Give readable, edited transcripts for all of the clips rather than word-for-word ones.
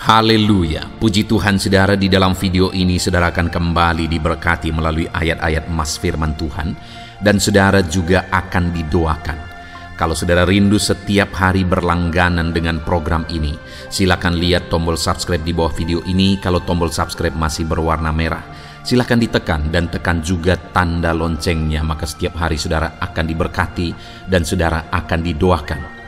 Haleluya, puji Tuhan saudara. Di dalam video ini saudara akan kembali diberkati melalui ayat-ayat emas firman Tuhan, dan saudara juga akan didoakan. Kalau saudara rindu setiap hari berlangganan dengan program ini, silakan lihat tombol subscribe di bawah video ini. Kalau tombol subscribe masih berwarna merah, silakan ditekan dan tekan juga tanda loncengnya, maka setiap hari saudara akan diberkati dan saudara akan didoakan.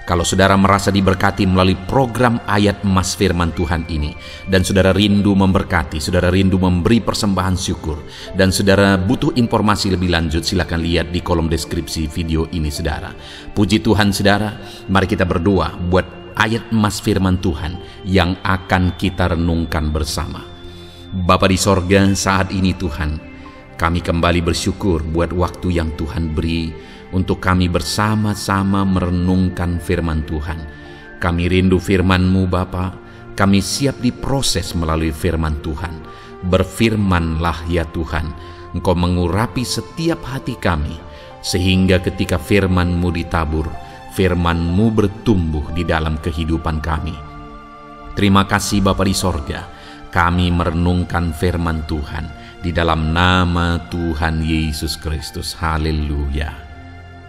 Kalau saudara merasa diberkati melalui program ayat emas firman Tuhan ini, dan saudara rindu memberkati, saudara rindu memberi persembahan syukur, dan saudara butuh informasi lebih lanjut, silakan lihat di kolom deskripsi video ini saudara. Puji Tuhan saudara, mari kita berdoa buat ayat emas firman Tuhan yang akan kita renungkan bersama. Bapa di sorga, saat ini Tuhan, kami kembali bersyukur buat waktu yang Tuhan beri untuk kami bersama-sama merenungkan firman Tuhan. Kami rindu firman-Mu Bapa, kami siap diproses melalui firman Tuhan. Berfirmanlah ya Tuhan, Engkau mengurapi setiap hati kami, sehingga ketika firman-Mu ditabur, firman-Mu bertumbuh di dalam kehidupan kami. Terima kasih Bapa di sorga, kami merenungkan firman Tuhan di dalam nama Tuhan Yesus Kristus. Haleluya.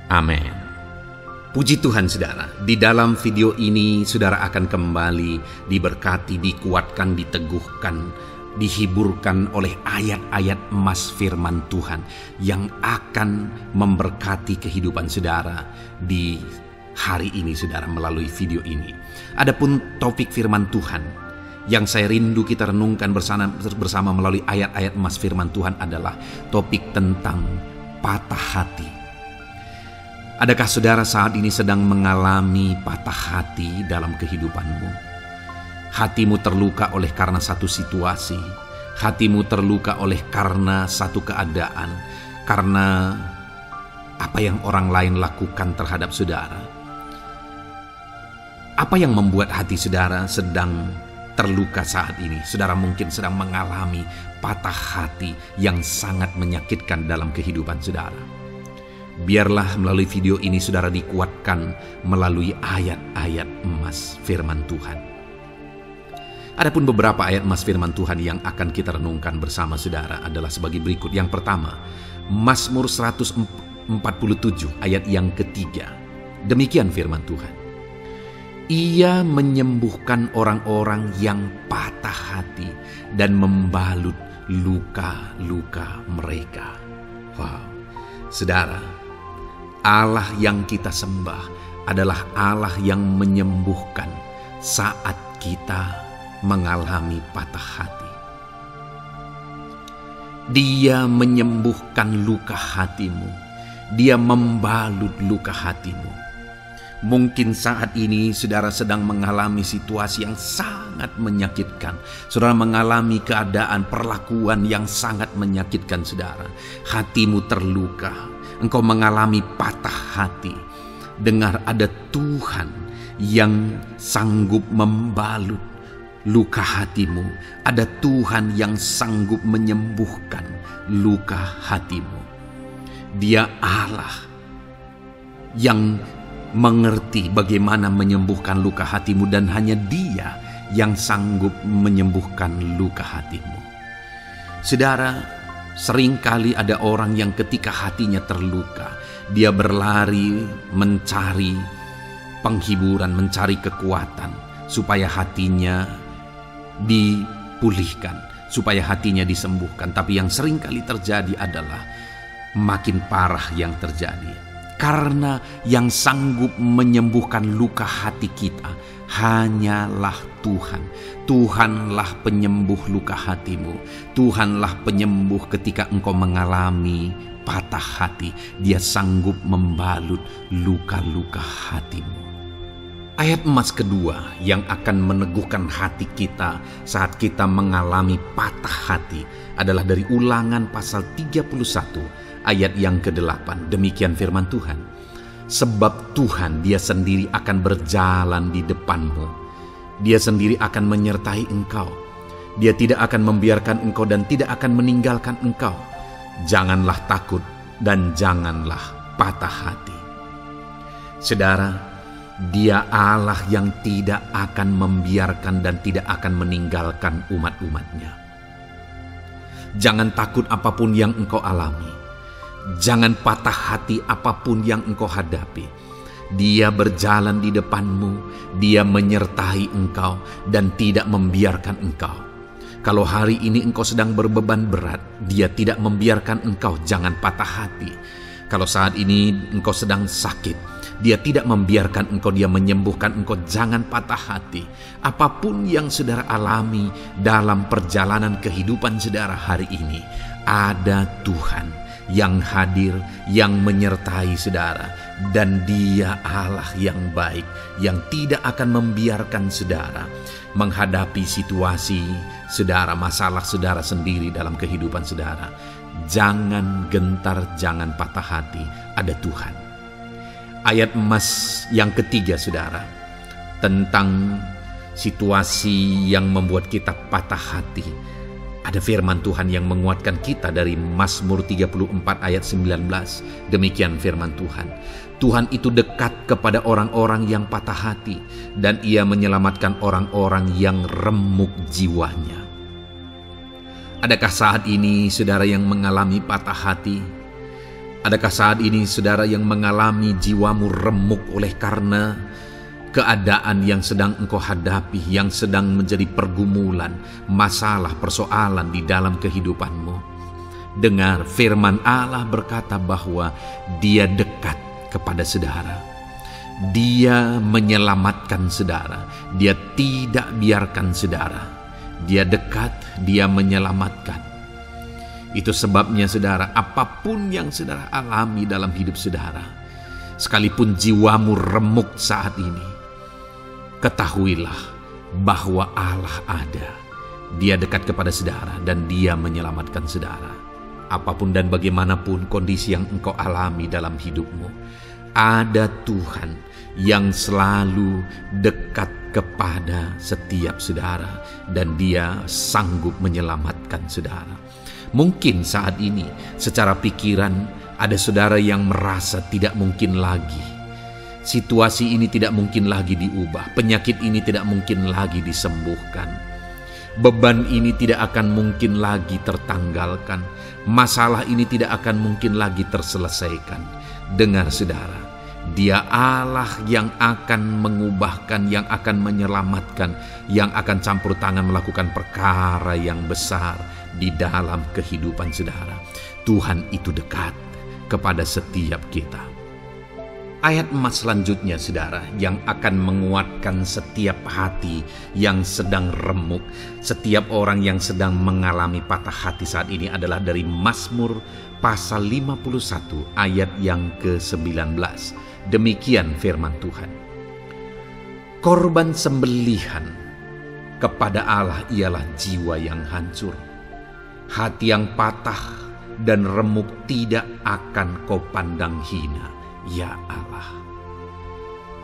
Amin. Puji Tuhan saudara, di dalam video ini saudara akan kembali diberkati, dikuatkan, diteguhkan, dihiburkan oleh ayat-ayat emas firman Tuhan yang akan memberkati kehidupan saudara di hari ini saudara melalui video ini. Adapun topik firman Tuhan yang saya rindu kita renungkan bersama melalui ayat-ayat emas firman Tuhan adalah topik tentang patah hati. Adakah saudara saat ini sedang mengalami patah hati dalam kehidupanmu? Hatimu terluka oleh karena satu situasi, hatimu terluka oleh karena satu keadaan, karena apa yang orang lain lakukan terhadap saudara. Apa yang membuat hati saudara sedang terluka saat ini? Saudara mungkin sedang mengalami patah hati yang sangat menyakitkan dalam kehidupan saudara. Biarlah melalui video ini saudara dikuatkan melalui ayat-ayat emas firman Tuhan. Adapun beberapa ayat emas firman Tuhan yang akan kita renungkan bersama saudara adalah sebagai berikut. Yang pertama, Mazmur 147 ayat yang ketiga. Demikian firman Tuhan. Ia menyembuhkan orang-orang yang patah hati dan membalut luka-luka mereka. Wow, saudara, Allah yang kita sembah adalah Allah yang menyembuhkan saat kita mengalami patah hati. Dia menyembuhkan luka hatimu. Dia membalut luka hatimu. Mungkin saat ini saudara sedang mengalami situasi yang sangat menyakitkan. Saudara mengalami keadaan perlakuan yang sangat menyakitkan saudara. Hatimu terluka. Engkau mengalami patah hati. Dengar, ada Tuhan yang sanggup membalut luka hatimu. Ada Tuhan yang sanggup menyembuhkan luka hatimu. Dia Allah yang mengerti bagaimana menyembuhkan luka hatimu, dan hanya Dia yang sanggup menyembuhkan luka hatimu. Saudara, seringkali ada orang yang ketika hatinya terluka, dia berlari mencari penghiburan, mencari kekuatan supaya hatinya dipulihkan, supaya hatinya disembuhkan. Tapi yang seringkali terjadi adalah makin parah yang terjadi. Karena yang sanggup menyembuhkan luka hati kita hanyalah Tuhan. Tuhanlah penyembuh luka hatimu. Tuhanlah penyembuh ketika engkau mengalami patah hati. Dia sanggup membalut luka-luka hatimu. Ayat emas kedua yang akan meneguhkan hati kita saat kita mengalami patah hati adalah dari Ulangan pasal 31 ayat yang ke-8. Demikian firman Tuhan. Sebab Tuhan Dia sendiri akan berjalan di depanmu. Dia sendiri akan menyertai engkau. Dia tidak akan membiarkan engkau dan tidak akan meninggalkan engkau. Janganlah takut dan janganlah patah hati. Saudara, Dia Allah yang tidak akan membiarkan dan tidak akan meninggalkan umat-umatnya. Jangan takut apapun yang engkau alami. Jangan patah hati apapun yang engkau hadapi. Dia berjalan di depanmu, dia menyertai engkau dan tidak membiarkan engkau. Kalau hari ini engkau sedang berbeban berat, dia tidak membiarkan engkau, jangan patah hati. Kalau saat ini engkau sedang sakit, dia tidak membiarkan engkau, dia menyembuhkan engkau, jangan patah hati. Apapun yang saudara alami dalam perjalanan kehidupan saudara hari ini, ada Tuhan yang hadir, yang menyertai saudara. Dan dia Allah yang baik, yang tidak akan membiarkan saudara menghadapi situasi saudara, masalah saudara sendiri dalam kehidupan saudara. Jangan gentar, jangan patah hati, ada Tuhan. Ayat emas yang ketiga saudara, tentang situasi yang membuat kita patah hati. Ada firman Tuhan yang menguatkan kita dari Mazmur 34 ayat 19. Demikian firman Tuhan. Tuhan itu dekat kepada orang-orang yang patah hati, dan ia menyelamatkan orang-orang yang remuk jiwanya. Adakah saat ini saudara yang mengalami patah hati? Adakah saat ini saudara yang mengalami jiwamu remuk oleh karena keadaan yang sedang engkau hadapi, yang sedang menjadi pergumulan, masalah, persoalan di dalam kehidupanmu? Dengar, firman Allah berkata bahwa dia dekat kepada saudara. Dia menyelamatkan saudara. Dia tidak biarkan saudara. Dia dekat, dia menyelamatkan. Itu sebabnya saudara, apapun yang saudara alami dalam hidup saudara, sekalipun jiwamu remuk saat ini, ketahuilah bahwa Allah ada. Dia dekat kepada saudara dan dia menyelamatkan saudara. Apapun dan bagaimanapun kondisi yang engkau alami dalam hidupmu, ada Tuhan yang selalu dekat kepada setiap saudara dan dia sanggup menyelamatkan saudara. Mungkin saat ini secara pikiran ada saudara yang merasa tidak mungkin lagi. Situasi ini tidak mungkin lagi diubah. Penyakit ini tidak mungkin lagi disembuhkan. Beban ini tidak akan mungkin lagi tertanggalkan. Masalah ini tidak akan mungkin lagi terselesaikan. Dengar saudara, dia Allah yang akan mengubahkan, yang akan menyelamatkan, yang akan campur tangan melakukan perkara yang besar di dalam kehidupan saudara. Tuhan itu dekat kepada setiap kita. Ayat emas selanjutnya saudara, yang akan menguatkan setiap hati yang sedang remuk, setiap orang yang sedang mengalami patah hati saat ini adalah dari Mazmur pasal 51 ayat yang ke-19. Demikian firman Tuhan. Korban sembelihan kepada Allah ialah jiwa yang hancur. Hati yang patah dan remuk tidak akan kau pandang hina, ya Allah.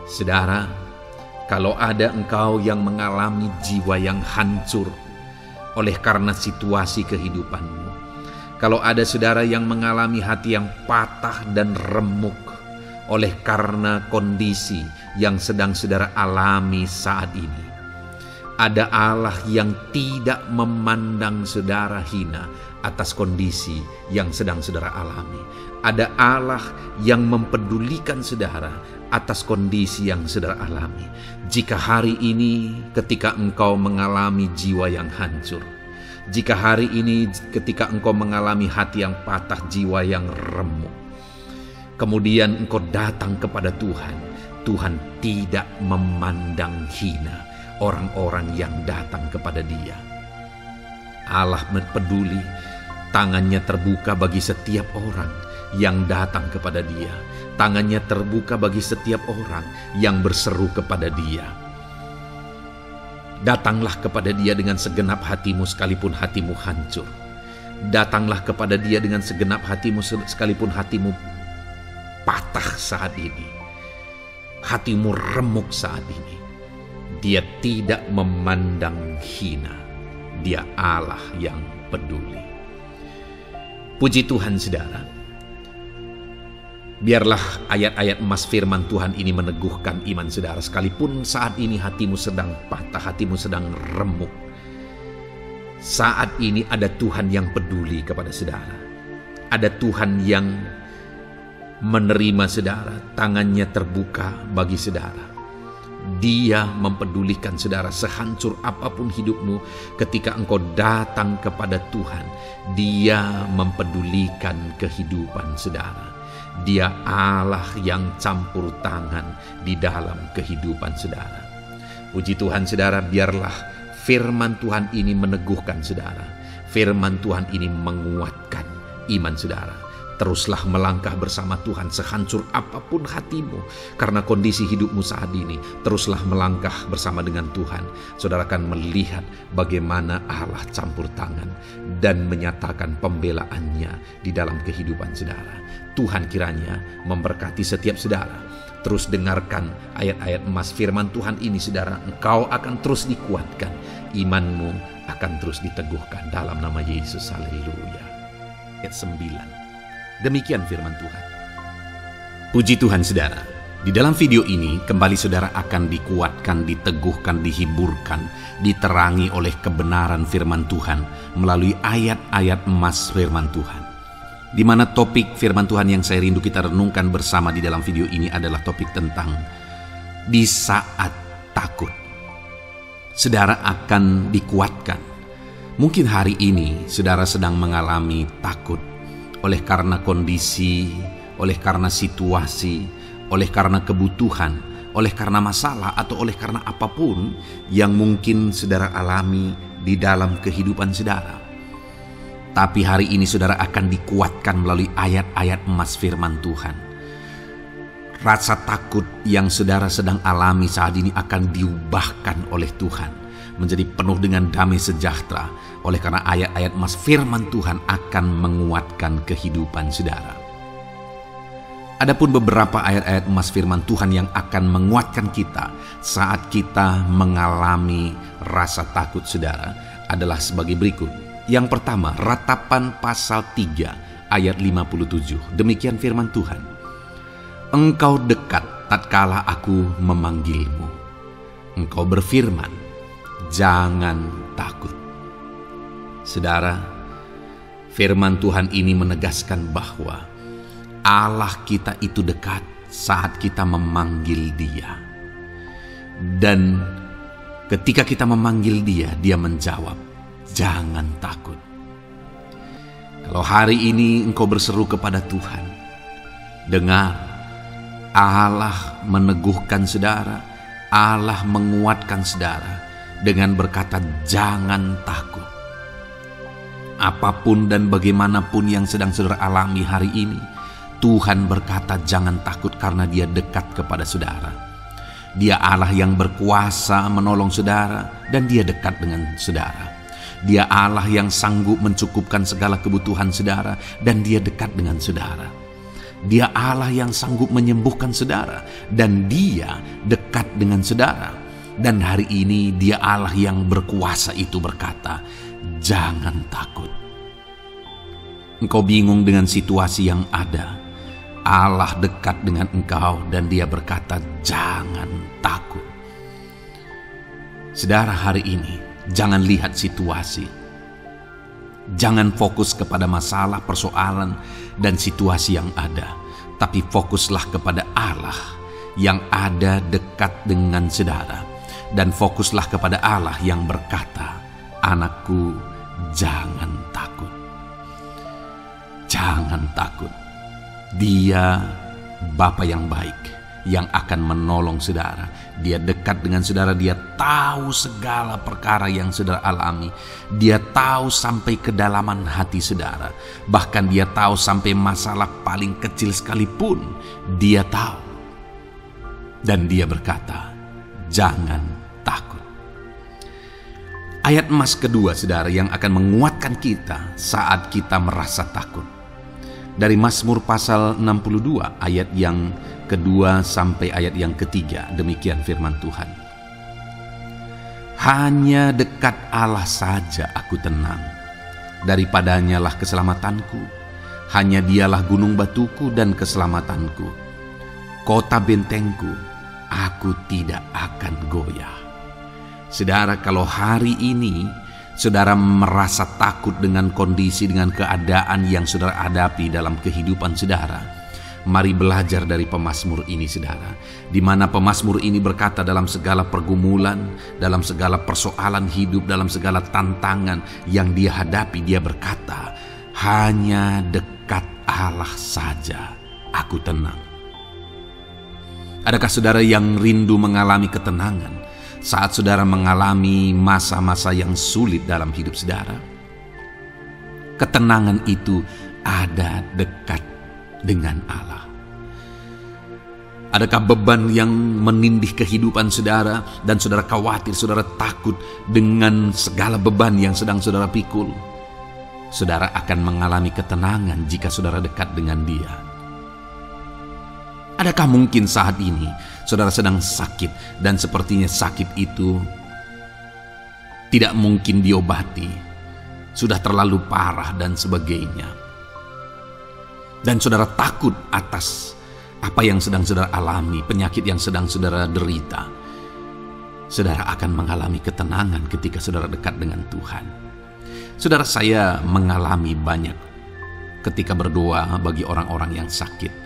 Saudara, kalau ada engkau yang mengalami jiwa yang hancur oleh karena situasi kehidupanmu, kalau ada saudara yang mengalami hati yang patah dan remuk oleh karena kondisi yang sedang saudara alami saat ini, ada Allah yang tidak memandang saudara hina atas kondisi yang sedang saudara alami. Ada Allah yang mempedulikan saudara atas kondisi yang saudara alami. Jika hari ini ketika engkau mengalami jiwa yang hancur, jika hari ini ketika engkau mengalami hati yang patah, jiwa yang remuk, kemudian engkau datang kepada Tuhan, Tuhan tidak memandang hina orang-orang yang datang kepada Dia. Allah peduli, tangannya terbuka bagi setiap orang yang datang kepada Dia. Tangannya terbuka bagi setiap orang yang berseru kepada Dia. Datanglah kepada Dia dengan segenap hatimu sekalipun hatimu hancur. Datanglah kepada Dia dengan segenap hatimu sekalipun hatimu patah saat ini. Hatimu remuk saat ini. Dia tidak memandang hina. Dia Allah yang peduli. Puji Tuhan saudara. Biarlah ayat-ayat emas firman Tuhan ini meneguhkan iman saudara, sekalipun saat ini hatimu sedang patah, hatimu sedang remuk. Saat ini ada Tuhan yang peduli kepada saudara. Ada Tuhan yang menerima saudara, tangannya terbuka bagi saudara. Dia mempedulikan saudara sehancur apapun hidupmu. Ketika engkau datang kepada Tuhan, Dia mempedulikan kehidupan saudara. Dia Allah yang campur tangan di dalam kehidupan saudara. Puji Tuhan saudara, biarlah firman Tuhan ini meneguhkan saudara. Firman Tuhan ini menguatkan iman saudara. Teruslah melangkah bersama Tuhan sehancur apapun hatimu karena kondisi hidupmu saat ini. Teruslah melangkah bersama dengan Tuhan. Saudara akan melihat bagaimana Allah campur tangan dan menyatakan pembelaannya di dalam kehidupan saudara. Tuhan kiranya memberkati setiap saudara. Terus dengarkan ayat-ayat emas firman Tuhan ini saudara. Engkau akan terus dikuatkan. Imanmu akan terus diteguhkan dalam nama Yesus. Haleluya. Ayat 9. Demikian firman Tuhan. Puji Tuhan saudara, di dalam video ini kembali saudara akan dikuatkan, diteguhkan, dihiburkan, diterangi oleh kebenaran firman Tuhan melalui ayat-ayat emas firman Tuhan. Di mana topik firman Tuhan yang saya rindu kita renungkan bersama di dalam video ini adalah topik tentang di saat takut. Saudara akan dikuatkan. Mungkin hari ini saudara sedang mengalami takut. Oleh karena kondisi, oleh karena situasi, oleh karena kebutuhan, oleh karena masalah, atau oleh karena apapun yang mungkin saudara alami di dalam kehidupan saudara. Tapi hari ini saudara akan dikuatkan melalui ayat-ayat emas firman Tuhan. Rasa takut yang saudara sedang alami saat ini akan diubahkan oleh Tuhan menjadi penuh dengan damai sejahtera. Oleh karena ayat-ayat emas firman Tuhan akan menguatkan kehidupan saudara. Adapun beberapa ayat-ayat emas firman Tuhan yang akan menguatkan kita saat kita mengalami rasa takut saudara adalah sebagai berikut. Yang pertama, Ratapan pasal 3 ayat 57. Demikian firman Tuhan. Engkau dekat tatkala aku memanggilmu. Engkau berfirman, jangan takut. Saudara, firman Tuhan ini menegaskan bahwa Allah kita itu dekat saat kita memanggil Dia. Dan ketika kita memanggil Dia, Dia menjawab, jangan takut. Kalau hari ini engkau berseru kepada Tuhan, dengar, Allah meneguhkan saudara, Allah menguatkan saudara dengan berkata, jangan takut. Apapun dan bagaimanapun yang sedang saudara alami hari ini, Tuhan berkata jangan takut karena Dia dekat kepada saudara. Dia Allah yang berkuasa menolong saudara dan Dia dekat dengan saudara. Dia Allah yang sanggup mencukupkan segala kebutuhan saudara dan Dia dekat dengan saudara. Dia Allah yang sanggup menyembuhkan saudara dan Dia dekat dengan saudara. Dan hari ini Dia Allah yang berkuasa itu berkata, jangan takut. Engkau bingung dengan situasi yang ada. Allah dekat dengan engkau dan Dia berkata, jangan takut. Saudara, hari ini jangan lihat situasi. Jangan fokus kepada masalah, persoalan, dan situasi yang ada. Tapi fokuslah kepada Allah yang ada dekat dengan saudara. Dan fokuslah kepada Allah yang berkata, anakku, jangan takut. Jangan takut. Dia Bapa yang baik yang akan menolong saudara. Dia dekat dengan saudara. Dia tahu segala perkara yang saudara alami. Dia tahu sampai kedalaman hati saudara. Bahkan Dia tahu sampai masalah paling kecil sekalipun. Dia tahu. Dan Dia berkata, jangan takut. Ayat emas kedua saudara yang akan menguatkan kita saat kita merasa takut. Dari Mazmur pasal 62 ayat yang kedua sampai ayat yang ketiga. Demikian firman Tuhan. Hanya dekat Allah saja aku tenang. Daripadanya lah keselamatanku. Hanya dialah gunung batuku dan keselamatanku, kota bentengku, aku tidak akan goyah. Saudara, kalau hari ini saudara merasa takut dengan kondisi, dengan keadaan yang saudara hadapi dalam kehidupan saudara, mari belajar dari pemazmur ini, saudara, di mana pemazmur ini berkata dalam segala pergumulan, dalam segala persoalan hidup, dalam segala tantangan yang dia hadapi, dia berkata, hanya dekat Allah saja aku tenang. Adakah saudara yang rindu mengalami ketenangan saat saudara mengalami masa-masa yang sulit dalam hidup saudara? Ketenangan itu ada dekat dengan Allah. Adakah beban yang menindih kehidupan saudara dan saudara khawatir, saudara takut dengan segala beban yang sedang saudara pikul? Saudara akan mengalami ketenangan jika saudara dekat dengan Dia. Adakah mungkin saat ini saudara sedang sakit dan sepertinya sakit itu tidak mungkin diobati, sudah terlalu parah dan sebagainya, dan saudara takut atas apa yang sedang saudara alami, penyakit yang sedang saudara derita? Saudara akan mengalami ketenangan ketika saudara dekat dengan Tuhan. Saudara, saya mengalami banyak ketika berdoa bagi orang-orang yang sakit.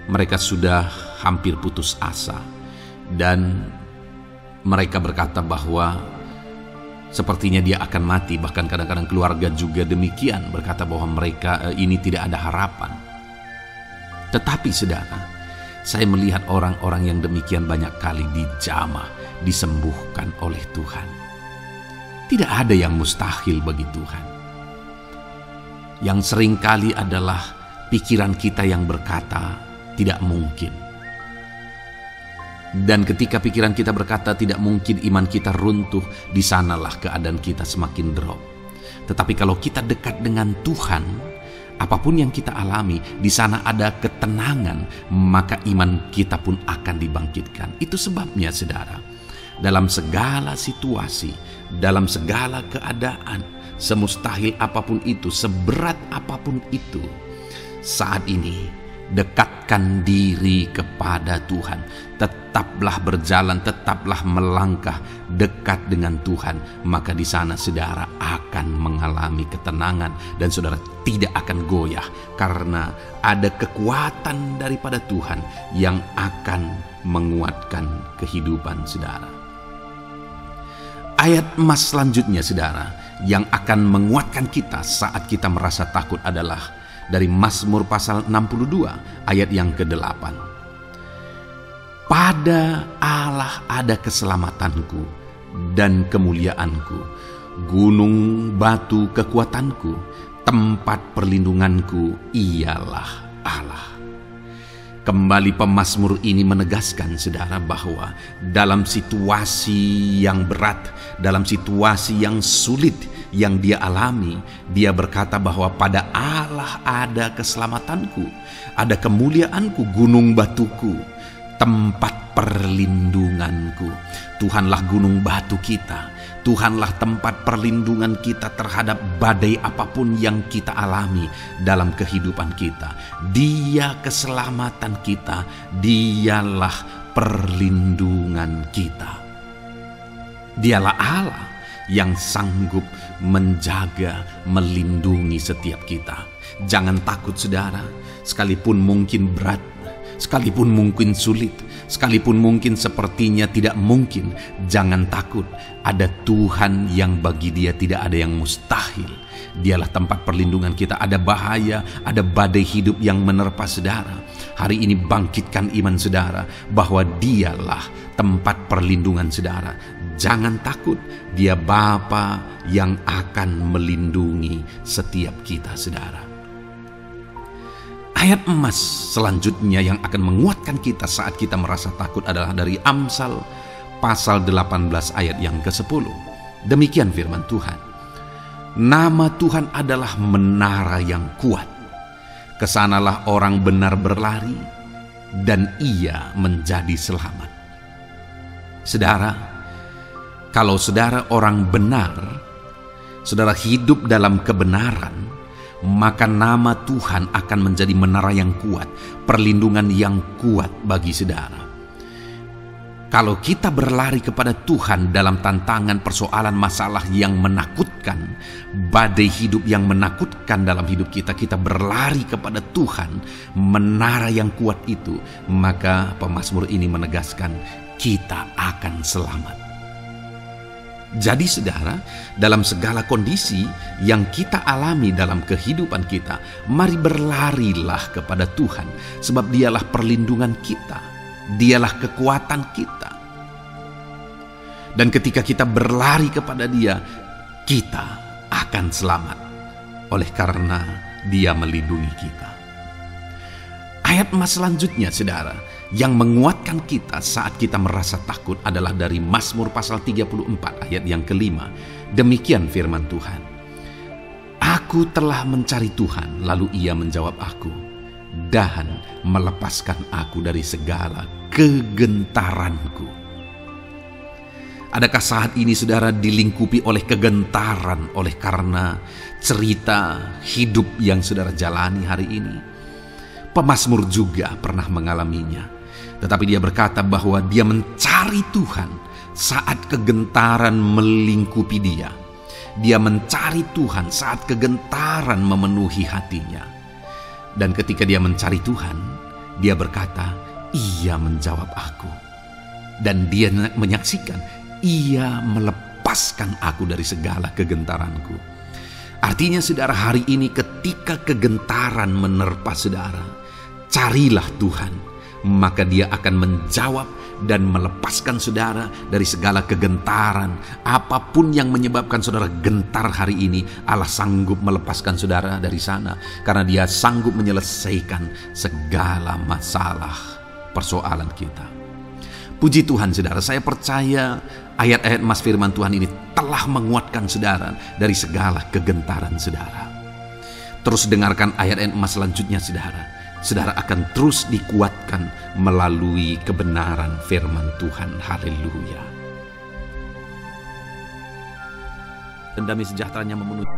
Mereka sudah hampir putus asa dan mereka berkata bahwa sepertinya dia akan mati. Bahkan kadang-kadang keluarga juga demikian, berkata bahwa mereka ini tidak ada harapan. Tetapi saudara, saya melihat orang-orang yang demikian banyak kali dijamah, disembuhkan oleh Tuhan. Tidak ada yang mustahil bagi Tuhan. Yang seringkali adalah pikiran kita yang berkata tidak mungkin. Dan ketika pikiran kita berkata tidak mungkin, iman kita runtuh, di sanalah keadaan kita semakin drop. Tetapi kalau kita dekat dengan Tuhan, apapun yang kita alami, di sana ada ketenangan, maka iman kita pun akan dibangkitkan. Itu sebabnya saudara, dalam segala situasi, dalam segala keadaan, semustahil apapun itu, seberat apapun itu, saat ini dekatkan diri kepada Tuhan. Tetaplah berjalan, tetaplah melangkah dekat dengan Tuhan. Maka di sana saudara akan mengalami ketenangan dan saudara tidak akan goyah, karena ada kekuatan daripada Tuhan yang akan menguatkan kehidupan saudara. Ayat emas selanjutnya saudara yang akan menguatkan kita saat kita merasa takut adalah dari Mazmur pasal 62 ayat yang ke-8. Pada Allah ada keselamatanku dan kemuliaanku, gunung batu kekuatanku, tempat perlindunganku ialah Allah. Kembali pemazmur ini menegaskan saudara bahwa dalam situasi yang berat, dalam situasi yang sulit yang dia alami, dia berkata bahwa pada Allah ada keselamatanku, ada kemuliaanku, gunung batuku, tempat perlindunganku. Tuhanlah gunung batu kita. Tuhanlah tempat perlindungan kita terhadap badai apapun yang kita alami dalam kehidupan kita. Dia keselamatan kita, dialah perlindungan kita. Dialah Allah yang sanggup menjaga, melindungi setiap kita. Jangan takut saudara, sekalipun mungkin berat, sekalipun mungkin sulit, sekalipun mungkin sepertinya tidak mungkin, jangan takut. Ada Tuhan yang bagi Dia tidak ada yang mustahil. Dialah tempat perlindungan kita. Ada bahaya, ada badai hidup yang menerpa saudara. Hari ini bangkitkan iman saudara bahwa Dialah tempat perlindungan saudara. Jangan takut, Dia Bapa yang akan melindungi setiap kita saudara. Ayat emas selanjutnya yang akan menguatkan kita saat kita merasa takut adalah dari Amsal pasal 18 ayat yang ke-10. Demikian firman Tuhan. Nama Tuhan adalah menara yang kuat. Kesanalah orang benar berlari dan ia menjadi selamat. Saudara, kalau saudara orang benar, saudara hidup dalam kebenaran, maka nama Tuhan akan menjadi menara yang kuat, perlindungan yang kuat bagi saudara. Kalau kita berlari kepada Tuhan dalam tantangan, persoalan, masalah yang menakutkan, badai hidup yang menakutkan dalam hidup kita, kita berlari kepada Tuhan, menara yang kuat itu, maka pemazmur ini menegaskan kita akan selamat. Jadi saudara, dalam segala kondisi yang kita alami dalam kehidupan kita, mari berlarilah kepada Tuhan, sebab Dialah perlindungan kita. Dialah kekuatan kita. Dan ketika kita berlari kepada Dia, kita akan selamat. Oleh karena Dia melindungi kita. Ayat mas selanjutnya saudara, yang menguatkan kita saat kita merasa takut adalah dari Mazmur pasal 34 ayat yang kelima. Demikian firman Tuhan. Aku telah mencari Tuhan, lalu Ia menjawab aku, dan melepaskan aku dari segala kegentaranku. Adakah saat ini saudara dilingkupi oleh kegentaran oleh karena cerita hidup yang saudara jalani hari ini? Pemazmur juga pernah mengalaminya, tetapi dia berkata bahwa dia mencari Tuhan saat kegentaran melingkupi dia. Dia mencari Tuhan saat kegentaran memenuhi hatinya. Dan ketika dia mencari Tuhan, dia berkata, Ia menjawab aku. Dan dia menyaksikan, Ia melepaskan aku dari segala kegentaranku. Artinya saudara, hari ini ketika kegentaran menerpa saudara, carilah Tuhan, maka Dia akan menjawab dan melepaskan saudara dari segala kegentaran. Apapun yang menyebabkan saudara gentar hari ini, Allah sanggup melepaskan saudara dari sana, karena Dia sanggup menyelesaikan segala masalah persoalan kita. Puji Tuhan saudara, saya percaya ayat-ayat mas firman Tuhan ini telah menguatkan saudara dari segala kegentaran saudara. Terus dengarkan ayat-ayat mas selanjutnya saudara. Saudara akan terus dikuatkan melalui kebenaran firman Tuhan. Haleluya. Dan damai sejahteranya memenuhi.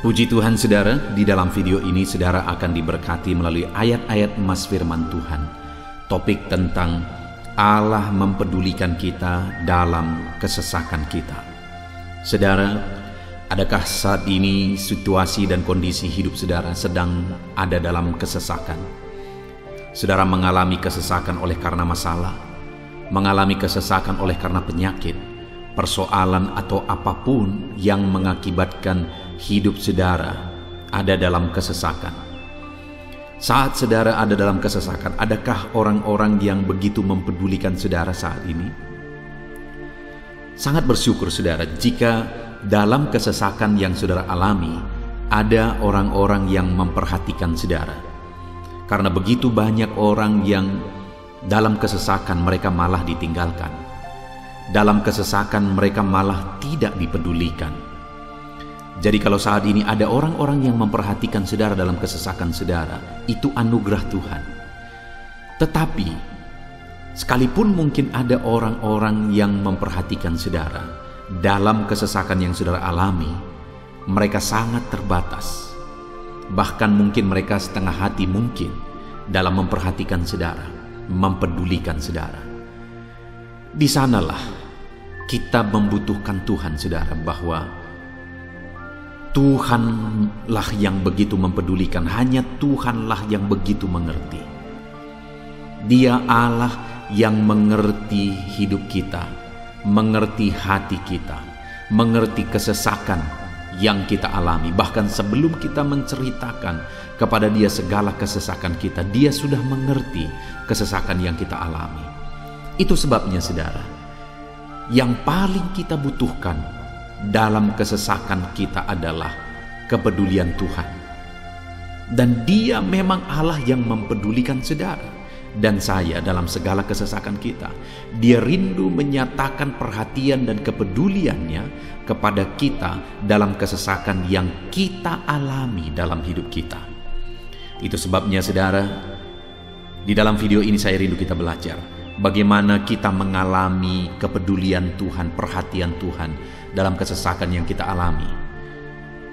Puji Tuhan saudara, di dalam video ini saudara akan diberkati melalui ayat-ayat emas firman Tuhan. Topik tentang Allah mempedulikan kita dalam kesesakan kita. Saudara, adakah saat ini situasi dan kondisi hidup saudara sedang ada dalam kesesakan? Saudara mengalami kesesakan oleh karena masalah, mengalami kesesakan oleh karena penyakit, persoalan atau apapun yang mengakibatkan hidup saudara ada dalam kesesakan. Saat saudara ada dalam kesesakan, adakah orang-orang yang begitu mempedulikan saudara saat ini? Sangat bersyukur saudara jika dalam kesesakan yang saudara alami ada orang-orang yang memperhatikan saudara. Karena begitu banyak orang yang dalam kesesakan mereka malah ditinggalkan. Dalam kesesakan mereka malah tidak dipedulikan. Jadi kalau saat ini ada orang-orang yang memperhatikan saudara dalam kesesakan saudara, itu anugerah Tuhan. Tetapi, sekalipun mungkin ada orang-orang yang memperhatikan saudara dalam kesesakan yang saudara alami, mereka sangat terbatas. Bahkan mungkin mereka setengah hati mungkin dalam memperhatikan saudara, mempedulikan saudara. Di sanalah kita membutuhkan Tuhan saudara, bahwa Tuhanlah yang begitu mempedulikan, hanya Tuhanlah yang begitu mengerti. Dia Allah yang mengerti hidup kita, mengerti hati kita, mengerti kesesakan yang kita alami. Bahkan sebelum kita menceritakan kepada Dia segala kesesakan kita, Dia sudah mengerti kesesakan yang kita alami. Itu sebabnya saudara, yang paling kita butuhkan dalam kesesakan kita adalah kepedulian Tuhan. Dan Dia memang Allah yang mempedulikan saudara dan saya dalam segala kesesakan kita. Dia rindu menyatakan perhatian dan kepeduliannya kepada kita dalam kesesakan yang kita alami dalam hidup kita. Itu sebabnya saudara, di dalam video ini saya rindu kita belajar bagaimana kita mengalami kepedulian Tuhan, perhatian Tuhan dalam kesesakan yang kita alami.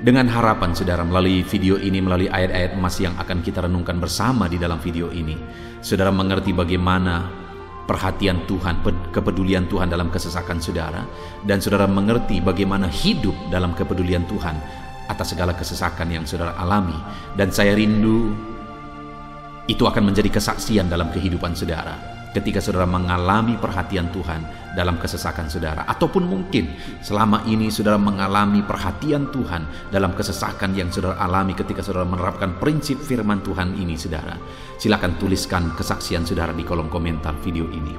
Dengan harapan saudara melalui video ini, melalui ayat-ayat emas yang akan kita renungkan bersama di dalam video ini, saudara mengerti bagaimana perhatian Tuhan, kepedulian Tuhan dalam kesesakan saudara, dan saudara mengerti bagaimana hidup dalam kepedulian Tuhan atas segala kesesakan yang saudara alami. Dan saya rindu itu akan menjadi kesaksian dalam kehidupan saudara ketika saudara mengalami perhatian Tuhan dalam kesesakan saudara. Ataupun mungkin selama ini saudara mengalami perhatian Tuhan dalam kesesakan yang saudara alami ketika saudara menerapkan prinsip firman Tuhan ini saudara. Silakan tuliskan kesaksian saudara di kolom komentar video ini.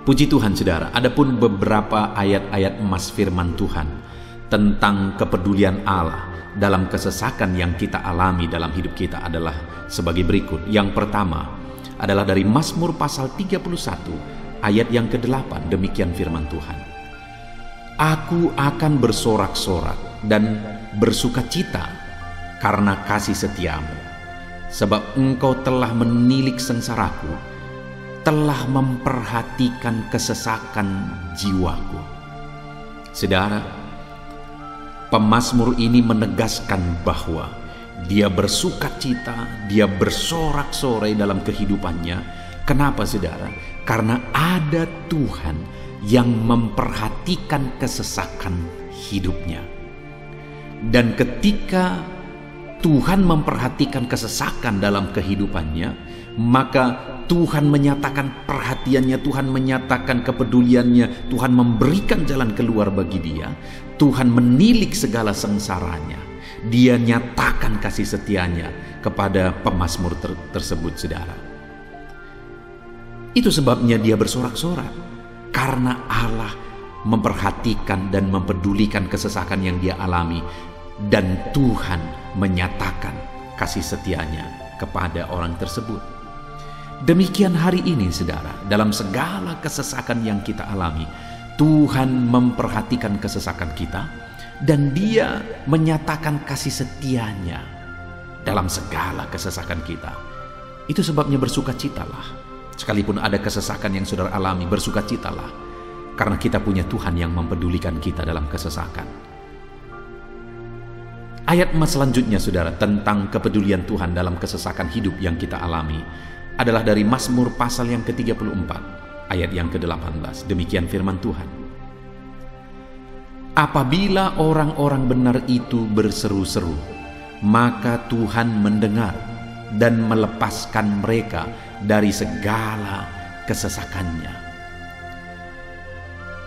Puji Tuhan saudara, adapun beberapa ayat-ayat emas firman Tuhan tentang kepedulian Allah dalam kesesakan yang kita alami dalam hidup kita adalah sebagai berikut. Yang pertama adalah dari Mazmur pasal 31 ayat yang ke-8. Demikian firman Tuhan. Aku akan bersorak-sorak dan bersukacita karena kasih setiamu, sebab engkau telah menilik sengsaraku, telah memperhatikan kesesakan jiwaku. Saudara, pemazmur ini menegaskan bahwa dia bersukacita, dia bersorak-sorai dalam kehidupannya. Kenapa saudara? Karena ada Tuhan yang memperhatikan kesesakan hidupnya. Dan ketika Tuhan memperhatikan kesesakan dalam kehidupannya, maka Tuhan menyatakan perhatiannya, Tuhan menyatakan kepeduliannya, Tuhan memberikan jalan keluar bagi dia, Tuhan menilik segala sengsaranya. Dia nyatakan kasih setianya kepada pemazmur tersebut saudara. Itu sebabnya dia bersorak-sorak, karena Allah memperhatikan dan mempedulikan kesesakan yang dia alami, dan Tuhan menyatakan kasih setianya kepada orang tersebut. Demikian hari ini saudara, dalam segala kesesakan yang kita alami, Tuhan memperhatikan kesesakan kita, dan Dia menyatakan kasih setianya dalam segala kesesakan kita. Itu sebabnya bersukacitalah. Sekalipun ada kesesakan yang saudara alami, bersukacitalah, karena kita punya Tuhan yang mempedulikan kita dalam kesesakan. Ayat selanjutnya saudara, tentang kepedulian Tuhan dalam kesesakan hidup yang kita alami adalah dari Mazmur pasal yang ke-34 ayat yang ke-18. Demikian firman Tuhan. Apabila orang-orang benar itu berseru-seru, maka Tuhan mendengar dan melepaskan mereka dari segala kesesakannya.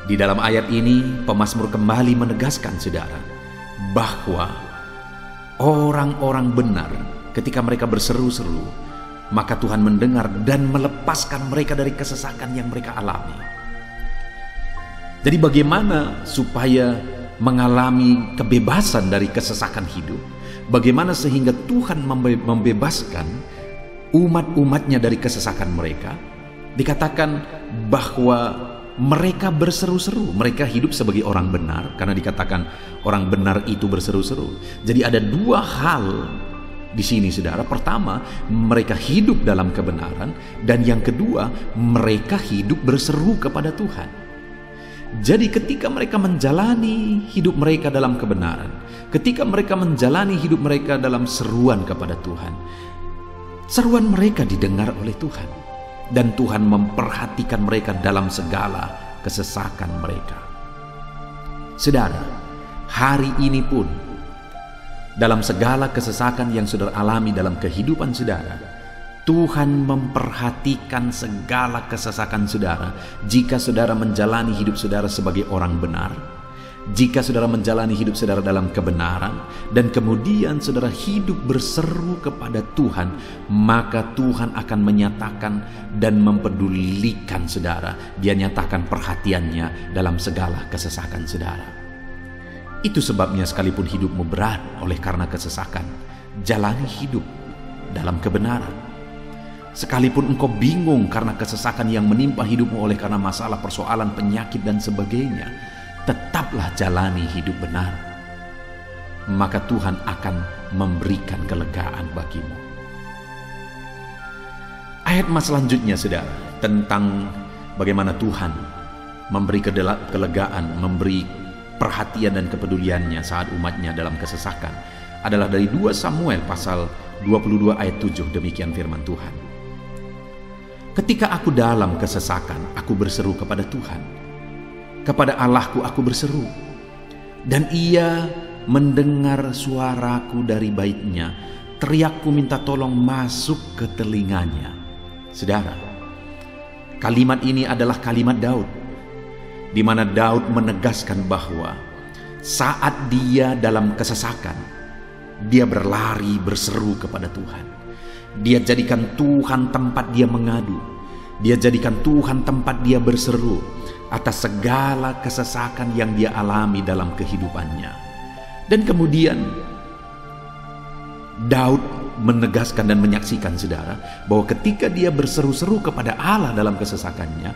Di dalam ayat ini pemazmur kembali menegaskan saudara bahwa orang-orang benar ketika mereka berseru-seru, maka Tuhan mendengar dan melepaskan mereka dari kesesakan yang mereka alami. Jadi bagaimana supaya mengalami kebebasan dari kesesakan hidup? Bagaimana sehingga Tuhan membebaskan umat-umatnya dari kesesakan mereka? Dikatakan bahwa mereka berseru-seru, mereka hidup sebagai orang benar, karena dikatakan orang benar itu berseru-seru. Jadi ada dua hal di sini saudara. Pertama, mereka hidup dalam kebenaran, dan yang kedua, mereka hidup berseru kepada Tuhan. Jadi ketika mereka menjalani hidup mereka dalam kebenaran, ketika mereka menjalani hidup mereka dalam seruan kepada Tuhan, seruan mereka didengar oleh Tuhan, dan Tuhan memperhatikan mereka dalam segala kesesakan mereka. Saudara, hari ini pun dalam segala kesesakan yang saudara alami dalam kehidupan saudara, Tuhan memperhatikan segala kesesakan saudara. Jika saudara menjalani hidup saudara sebagai orang benar, jika saudara menjalani hidup saudara dalam kebenaran, dan kemudian saudara hidup berseru kepada Tuhan, maka Tuhan akan menyatakan dan mempedulikan saudara. Dia nyatakan perhatiannya dalam segala kesesakan saudara. Itu sebabnya sekalipun hidupmu berat oleh karena kesesakan, jalani hidup dalam kebenaran. Sekalipun engkau bingung karena kesesakan yang menimpa hidupmu oleh karena masalah, persoalan, penyakit dan sebagainya, tetaplah jalani hidup benar, maka Tuhan akan memberikan kelegaan bagimu. Ayat selanjutnya saudara, tentang bagaimana Tuhan memberi kelegaan, memberi perhatian dan kepeduliannya saat umatnya dalam kesesakan, adalah dari 2 Samuel pasal 22 ayat 7. Demikian firman Tuhan. Ketika aku dalam kesesakan, aku berseru kepada Tuhan. Kepada Allahku aku berseru, dan Ia mendengar suaraku dari baitnya. Teriakku minta tolong masuk ke telinganya. Saudara, kalimat ini adalah kalimat Daud, di mana Daud menegaskan bahwa saat dia dalam kesesakan, dia berlari berseru kepada Tuhan. Dia jadikan Tuhan tempat dia mengadu. Dia jadikan Tuhan tempat dia berseru atas segala kesesakan yang dia alami dalam kehidupannya. Dan kemudian Daud menegaskan dan menyaksikan saudara bahwa ketika dia berseru-seru kepada Allah dalam kesesakannya,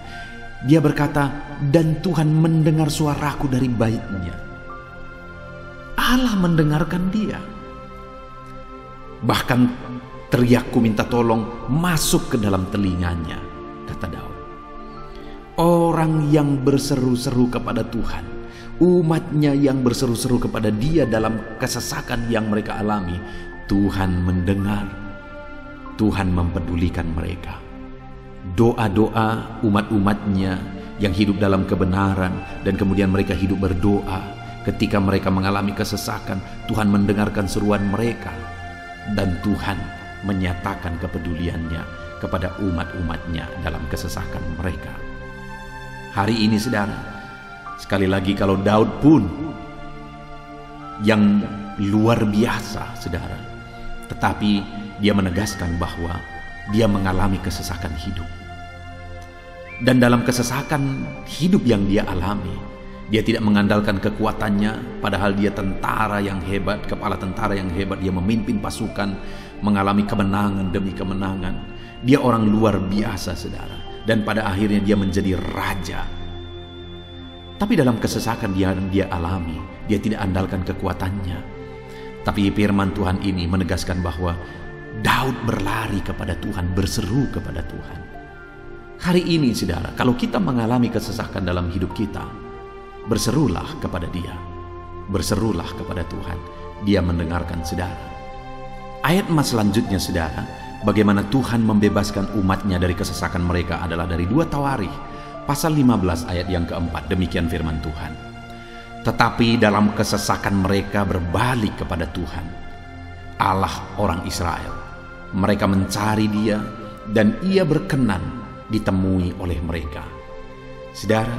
dia berkata, dan Tuhan mendengar suaraku dari baitnya. Allah mendengarkan dia. Bahkan teriakku minta tolong masuk ke dalam telinganya, kata Daud. Orang yang berseru-seru kepada Tuhan, umatnya yang berseru-seru kepada dia dalam kesesakan yang mereka alami, Tuhan mendengar, Tuhan mempedulikan mereka. Doa-doa umat-umatnya yang hidup dalam kebenaran, dan kemudian mereka hidup berdoa ketika mereka mengalami kesesakan, Tuhan mendengarkan seruan mereka, dan Tuhan menyatakan kepeduliannya kepada umat-umatnya dalam kesesakan mereka. Hari ini saudara, sekali lagi kalau Daud pun yang luar biasa saudara, tetapi dia menegaskan bahwa dia mengalami kesesakan hidup. Dan dalam kesesakan hidup yang dia alami, dia tidak mengandalkan kekuatannya, padahal dia tentara yang hebat, kepala tentara yang hebat. Dia memimpin pasukan, mengalami kemenangan demi kemenangan. Dia orang luar biasa saudara, dan pada akhirnya dia menjadi raja. Tapi dalam kesesakan dia alami, dia tidak andalkan kekuatannya. Tapi firman Tuhan ini menegaskan bahwa Daud berlari kepada Tuhan, berseru kepada Tuhan. Hari ini saudara, kalau kita mengalami kesesakan dalam hidup kita, berserulah kepada Dia, berserulah kepada Tuhan. Dia mendengarkan saudara. Ayat emas selanjutnya saudara, bagaimana Tuhan membebaskan umatnya dari kesesakan mereka adalah dari 2 Tawarikh pasal 15 ayat yang keempat. Demikian firman Tuhan. Tetapi dalam kesesakan mereka berbalik kepada Tuhan, Allah orang Israel. Mereka mencari Dia dan Ia berkenan ditemui oleh mereka. Saudara,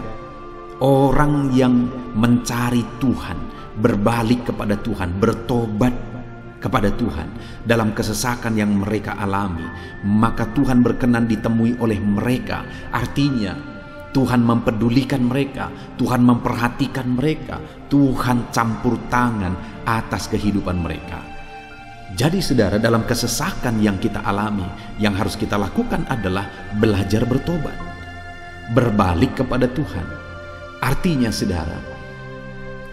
orang yang mencari Tuhan, berbalik kepada Tuhan, bertobat kepada Tuhan dalam kesesakan yang mereka alami, maka Tuhan berkenan ditemui oleh mereka. Artinya Tuhan mempedulikan mereka, Tuhan memperhatikan mereka, Tuhan campur tangan atas kehidupan mereka. Jadi saudara, dalam kesesakan yang kita alami, yang harus kita lakukan adalah belajar bertobat, berbalik kepada Tuhan. Artinya saudara,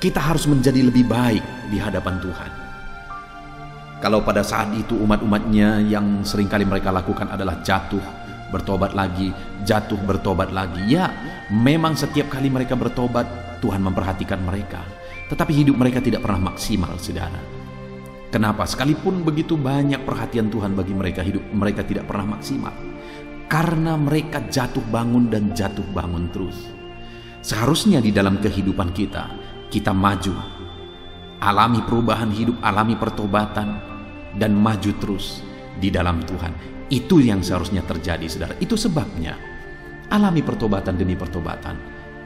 kita harus menjadi lebih baik di hadapan Tuhan. Kalau pada saat itu umat-umatnya yang seringkali mereka lakukan adalah jatuh, bertobat lagi, jatuh, bertobat lagi. Ya, memang setiap kali mereka bertobat, Tuhan memperhatikan mereka. Tetapi hidup mereka tidak pernah maksimal, saudara. Kenapa? Sekalipun begitu banyak perhatian Tuhan bagi mereka, hidup mereka tidak pernah maksimal. Karena mereka jatuh bangun dan jatuh bangun terus. Seharusnya di dalam kehidupan kita, kita maju, alami perubahan hidup, alami pertobatan, dan maju terus di dalam Tuhan. Itu yang seharusnya terjadi, saudara. Itu sebabnya alami pertobatan demi pertobatan,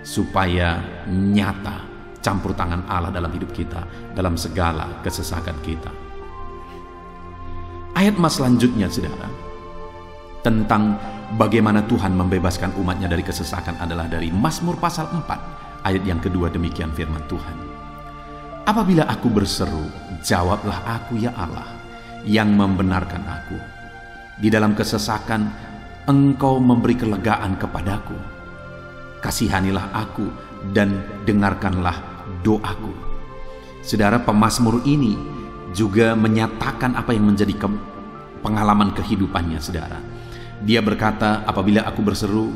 supaya nyata campur tangan Allah dalam hidup kita, dalam segala kesesakan kita. Ayat emas selanjutnya, saudara, tentang bagaimana Tuhan membebaskan umatnya dari kesesakan adalah dari Mazmur pasal 4 ayat yang kedua. Demikian firman Tuhan. Apabila aku berseru, jawablah aku ya Allah, yang membenarkan aku. Di dalam kesesakan, Engkau memberi kelegaan kepadaku. Kasihanilah aku dan dengarkanlah doaku. Saudara, pemazmur ini juga menyatakan apa yang menjadi pengalaman kehidupannya, saudara. Dia berkata, apabila aku berseru,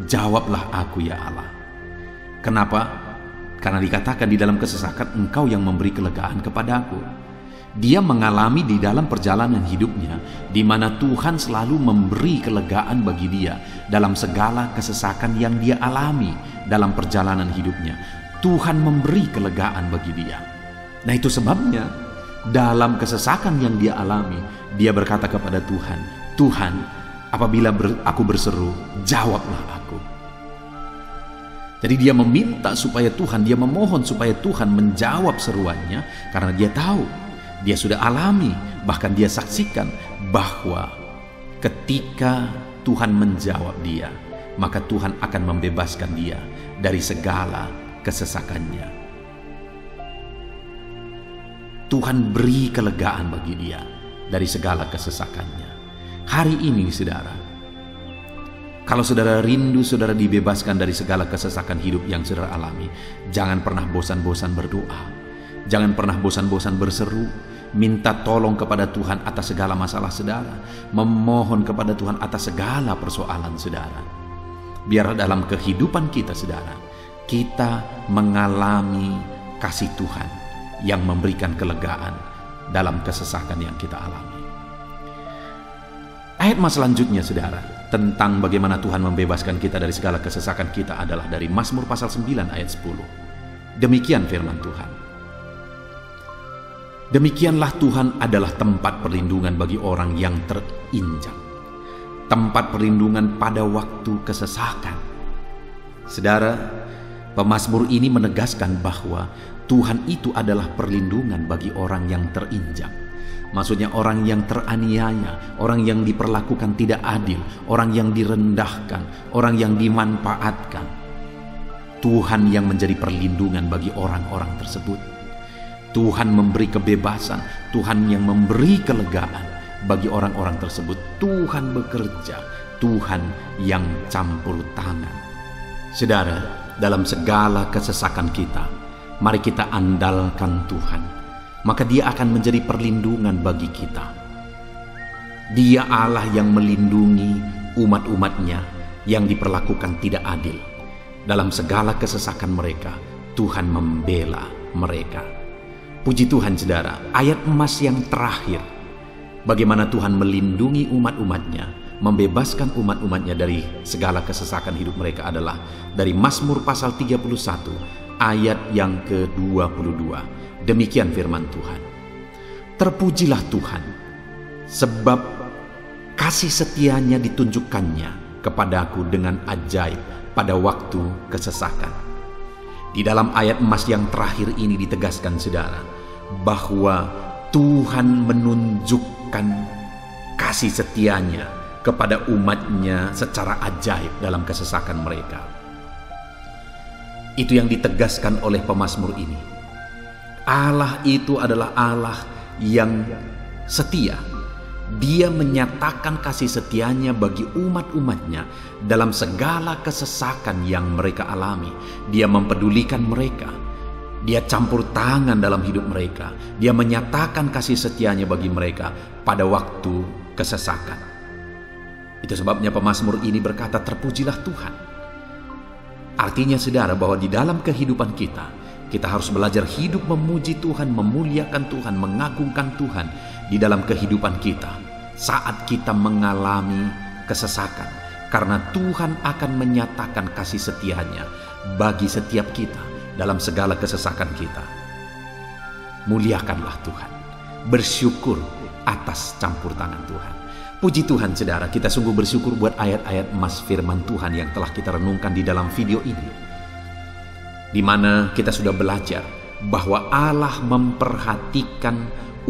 jawablah aku ya Allah. Kenapa? Karena dikatakan di dalam kesesakan Engkau yang memberi kelegaan kepadaku. Dia mengalami di dalam perjalanan hidupnya, di mana Tuhan selalu memberi kelegaan bagi dia dalam segala kesesakan yang dia alami dalam perjalanan hidupnya. Tuhan memberi kelegaan bagi dia. Nah, itu sebabnya dalam kesesakan yang dia alami, dia berkata kepada Tuhan, Tuhan, apabila aku berseru, jawablah aku. Jadi dia meminta supaya Tuhan, dia memohon supaya Tuhan menjawab seruannya, karena dia tahu, dia sudah alami, bahkan dia saksikan bahwa ketika Tuhan menjawab dia, maka Tuhan akan membebaskan dia dari segala kesesakannya. Tuhan beri kelegaan bagi dia dari segala kesesakannya. Hari ini, saudara, kalau saudara rindu saudara dibebaskan dari segala kesesakan hidup yang saudara alami, jangan pernah bosan-bosan berdoa. Jangan pernah bosan-bosan berseru, minta tolong kepada Tuhan atas segala masalah saudara, memohon kepada Tuhan atas segala persoalan saudara. Biar dalam kehidupan kita, saudara, kita mengalami kasih Tuhan yang memberikan kelegaan dalam kesesakan yang kita alami. Ayat mas selanjutnya, saudara, tentang bagaimana Tuhan membebaskan kita dari segala kesesakan kita adalah dari Mazmur pasal 9 ayat 10. Demikian firman Tuhan. Demikianlah Tuhan adalah tempat perlindungan bagi orang yang terinjak, tempat perlindungan pada waktu kesesakan. Saudara, pemazmur ini menegaskan bahwa Tuhan itu adalah perlindungan bagi orang yang terinjak. Maksudnya orang yang teraniaya, orang yang diperlakukan tidak adil, orang yang direndahkan, orang yang dimanfaatkan. Tuhan yang menjadi perlindungan bagi orang-orang tersebut. Tuhan memberi kebebasan, Tuhan yang memberi kelegaan bagi orang-orang tersebut. Tuhan bekerja, Tuhan yang campur tangan. Saudara, dalam segala kesesakan kita, mari kita andalkan Tuhan. Maka Dia akan menjadi perlindungan bagi kita. Dia Allah yang melindungi umat-umatnya yang diperlakukan tidak adil. Dalam segala kesesakan mereka, Tuhan membela mereka. Puji Tuhan saudara, ayat emas yang terakhir, bagaimana Tuhan melindungi umat-umatnya, membebaskan umat-umatnya dari segala kesesakan hidup mereka adalah dari Mazmur pasal 31 ayat yang ke-22. Demikian firman Tuhan. Terpujilah Tuhan, sebab kasih setianya ditunjukkannya kepadaku dengan ajaib pada waktu kesesakan. Di dalam ayat emas yang terakhir ini ditegaskan saudara, bahwa Tuhan menunjukkan kasih setianya kepada umatnya secara ajaib dalam kesesakan mereka. Itu yang ditegaskan oleh pemazmur ini. Allah itu adalah Allah yang setia. Dia menyatakan kasih setianya bagi umat-umatnya dalam segala kesesakan yang mereka alami. Dia mempedulikan mereka. Dia campur tangan dalam hidup mereka. Dia menyatakan kasih setianya bagi mereka pada waktu kesesakan. Itu sebabnya pemazmur ini berkata, terpujilah Tuhan. Artinya saudara, bahwa di dalam kehidupan kita harus belajar hidup memuji Tuhan, memuliakan Tuhan, mengagungkan Tuhan di dalam kehidupan kita saat kita mengalami kesesakan. Karena Tuhan akan menyatakan kasih setianya bagi setiap kita dalam segala kesesakan kita. Muliakanlah Tuhan, bersyukur atas campur tangan Tuhan. Puji Tuhan saudara, kita sungguh bersyukur buat ayat-ayat emas firman Tuhan yang telah kita renungkan di dalam video ini, di mana kita sudah belajar bahwa Allah memperhatikan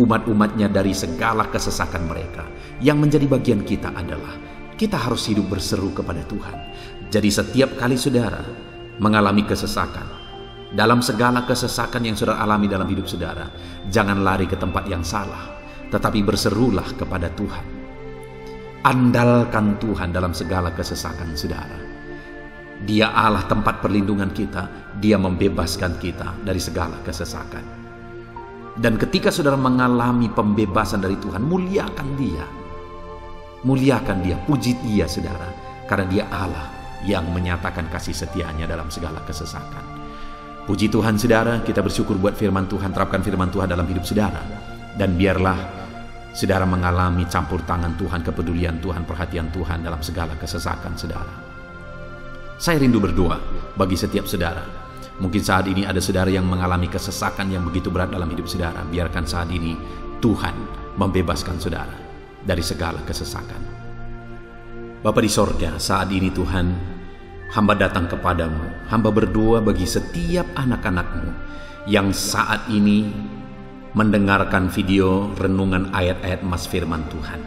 umat-umatnya dari segala kesesakan mereka. Yang menjadi bagian kita adalah kita harus hidup berseru kepada Tuhan. Jadi setiap kali saudara mengalami kesesakan, dalam segala kesesakan yang saudara alami dalam hidup saudara, jangan lari ke tempat yang salah, tetapi berserulah kepada Tuhan. Andalkan Tuhan dalam segala kesesakan saudara. Dia Allah tempat perlindungan kita. Dia membebaskan kita dari segala kesesakan. Dan ketika saudara mengalami pembebasan dari Tuhan, muliakan Dia. Muliakan Dia, puji Dia saudara. Karena Dia Allah yang menyatakan kasih setianya dalam segala kesesakan. Puji Tuhan saudara, kita bersyukur buat firman Tuhan. Terapkan firman Tuhan dalam hidup saudara. Dan biarlah saudara mengalami campur tangan Tuhan, kepedulian Tuhan, perhatian Tuhan dalam segala kesesakan saudara. Saya rindu berdoa bagi setiap saudara. Mungkin saat ini ada saudara yang mengalami kesesakan yang begitu berat dalam hidup saudara. Biarkan saat ini Tuhan membebaskan saudara dari segala kesesakan. Bapa di sorga, saat ini Tuhan, hamba datang kepadamu. Hamba berdoa bagi setiap anak-anak-Mu yang saat ini mendengarkan video renungan ayat-ayat emas firman Tuhan.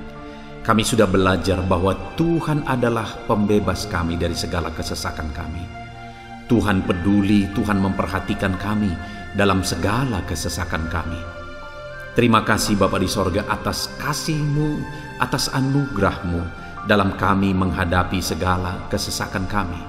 Kami sudah belajar bahwa Tuhan adalah pembebas kami dari segala kesesakan kami. Tuhan peduli, Tuhan memperhatikan kami dalam segala kesesakan kami. Terima kasih Bapa di sorga atas kasih-Mu, atas anugerah-Mu dalam kami menghadapi segala kesesakan kami.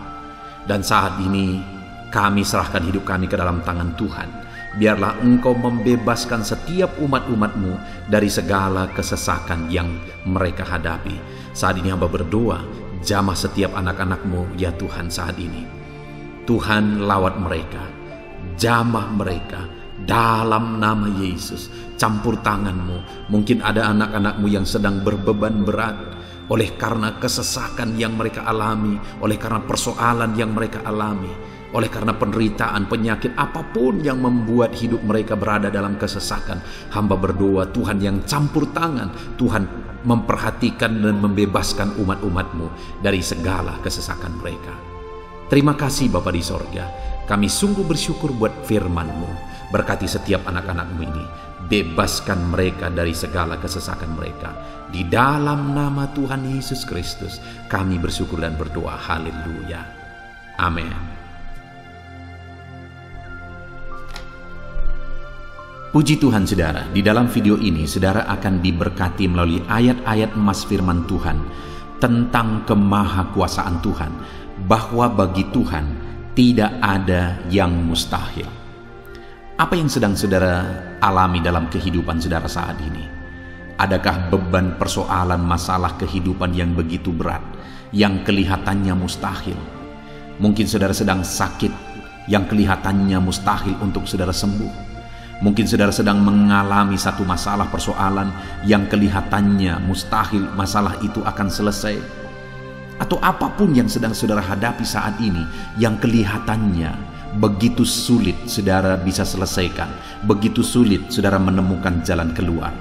Dan saat ini kami serahkan hidup kami ke dalam tangan Tuhan. Biarlah Engkau membebaskan setiap umat-umat-Mu dari segala kesesakan yang mereka hadapi. Saat ini hamba berdoa, jamah setiap anak-anak-Mu ya Tuhan saat ini. Tuhan lawat mereka, jamah mereka dalam nama Yesus. Campur tangan-Mu. Mungkin ada anak-anak-Mu yang sedang berbeban berat oleh karena kesesakan yang mereka alami, oleh karena persoalan yang mereka alami, oleh karena penderitaan, penyakit, apapun yang membuat hidup mereka berada dalam kesesakan. Hamba berdoa Tuhan yang campur tangan, Tuhan memperhatikan dan membebaskan umat-umat-Mu dari segala kesesakan mereka. Terima kasih Bapa di sorga. Kami sungguh bersyukur buat firman-Mu. Berkati setiap anak-anak-Mu ini. Bebaskan mereka dari segala kesesakan mereka. Di dalam nama Tuhan Yesus Kristus kami bersyukur dan berdoa. Haleluya. Amin. Puji Tuhan saudara, di dalam video ini saudara akan diberkati melalui ayat-ayat emas firman Tuhan tentang kemahakuasaan Tuhan, bahwa bagi Tuhan tidak ada yang mustahil. Apa yang sedang saudara alami dalam kehidupan saudara saat ini? Adakah beban, persoalan, masalah kehidupan yang begitu berat, yang kelihatannya mustahil? Mungkin saudara sedang sakit, yang kelihatannya mustahil untuk saudara sembuh. Mungkin saudara sedang mengalami satu masalah persoalan yang kelihatannya mustahil masalah itu akan selesai. Atau apapun yang sedang saudara hadapi saat ini yang kelihatannya begitu sulit saudara bisa selesaikan, begitu sulit saudara menemukan jalan keluar.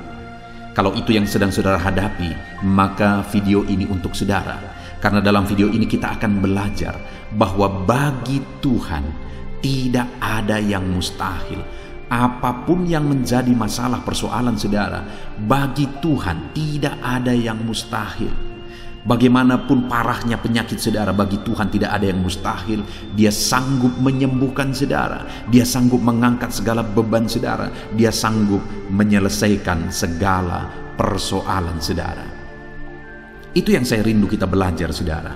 Kalau itu yang sedang saudara hadapi, maka video ini untuk saudara. Karena dalam video ini kita akan belajar bahwa bagi Tuhan tidak ada yang mustahil. Apapun yang menjadi masalah persoalan saudara, bagi Tuhan tidak ada yang mustahil. Bagaimanapun parahnya penyakit saudara, bagi Tuhan tidak ada yang mustahil. Dia sanggup menyembuhkan saudara, Dia sanggup mengangkat segala beban saudara, Dia sanggup menyelesaikan segala persoalan saudara. Itu yang saya rindu kita belajar saudara.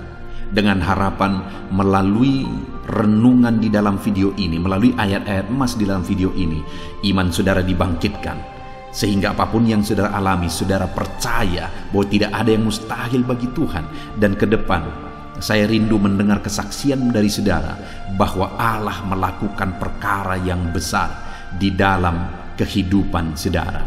Dengan harapan melalui renungan di dalam video ini, melalui ayat-ayat emas di dalam video ini, iman saudara dibangkitkan. Sehingga apapun yang saudara alami, saudara percaya bahwa tidak ada yang mustahil bagi Tuhan. Dan ke depan, saya rindu mendengar kesaksian dari saudara bahwa Allah melakukan perkara yang besar di dalam kehidupan saudara.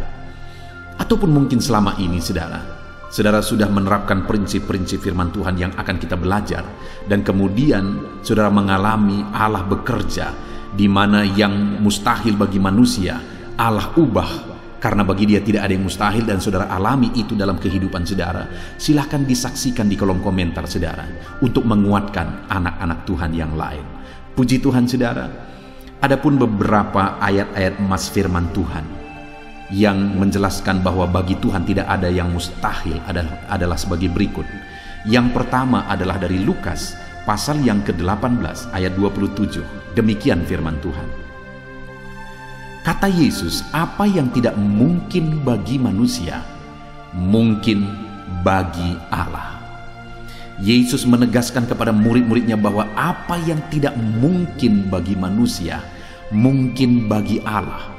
Ataupun mungkin selama ini saudara sudah menerapkan prinsip-prinsip firman Tuhan yang akan kita belajar, dan kemudian saudara mengalami Allah bekerja di mana yang mustahil bagi manusia Allah ubah, karena bagi Dia tidak ada yang mustahil, dan saudara alami itu dalam kehidupan saudara. Silahkan disaksikan di kolom komentar saudara untuk menguatkan anak-anak Tuhan yang lain. Puji Tuhan saudara. Adapun beberapa ayat-ayat emas firman Tuhan yang menjelaskan bahwa bagi Tuhan tidak ada yang mustahil adalah sebagai berikut. Yang pertama adalah dari Lukas pasal yang ke-18 ayat 27. Demikian firman Tuhan. Kata Yesus, apa yang tidak mungkin bagi manusia, mungkin bagi Allah. Yesus menegaskan kepada murid-muridnya bahwa apa yang tidak mungkin bagi manusia, mungkin bagi Allah.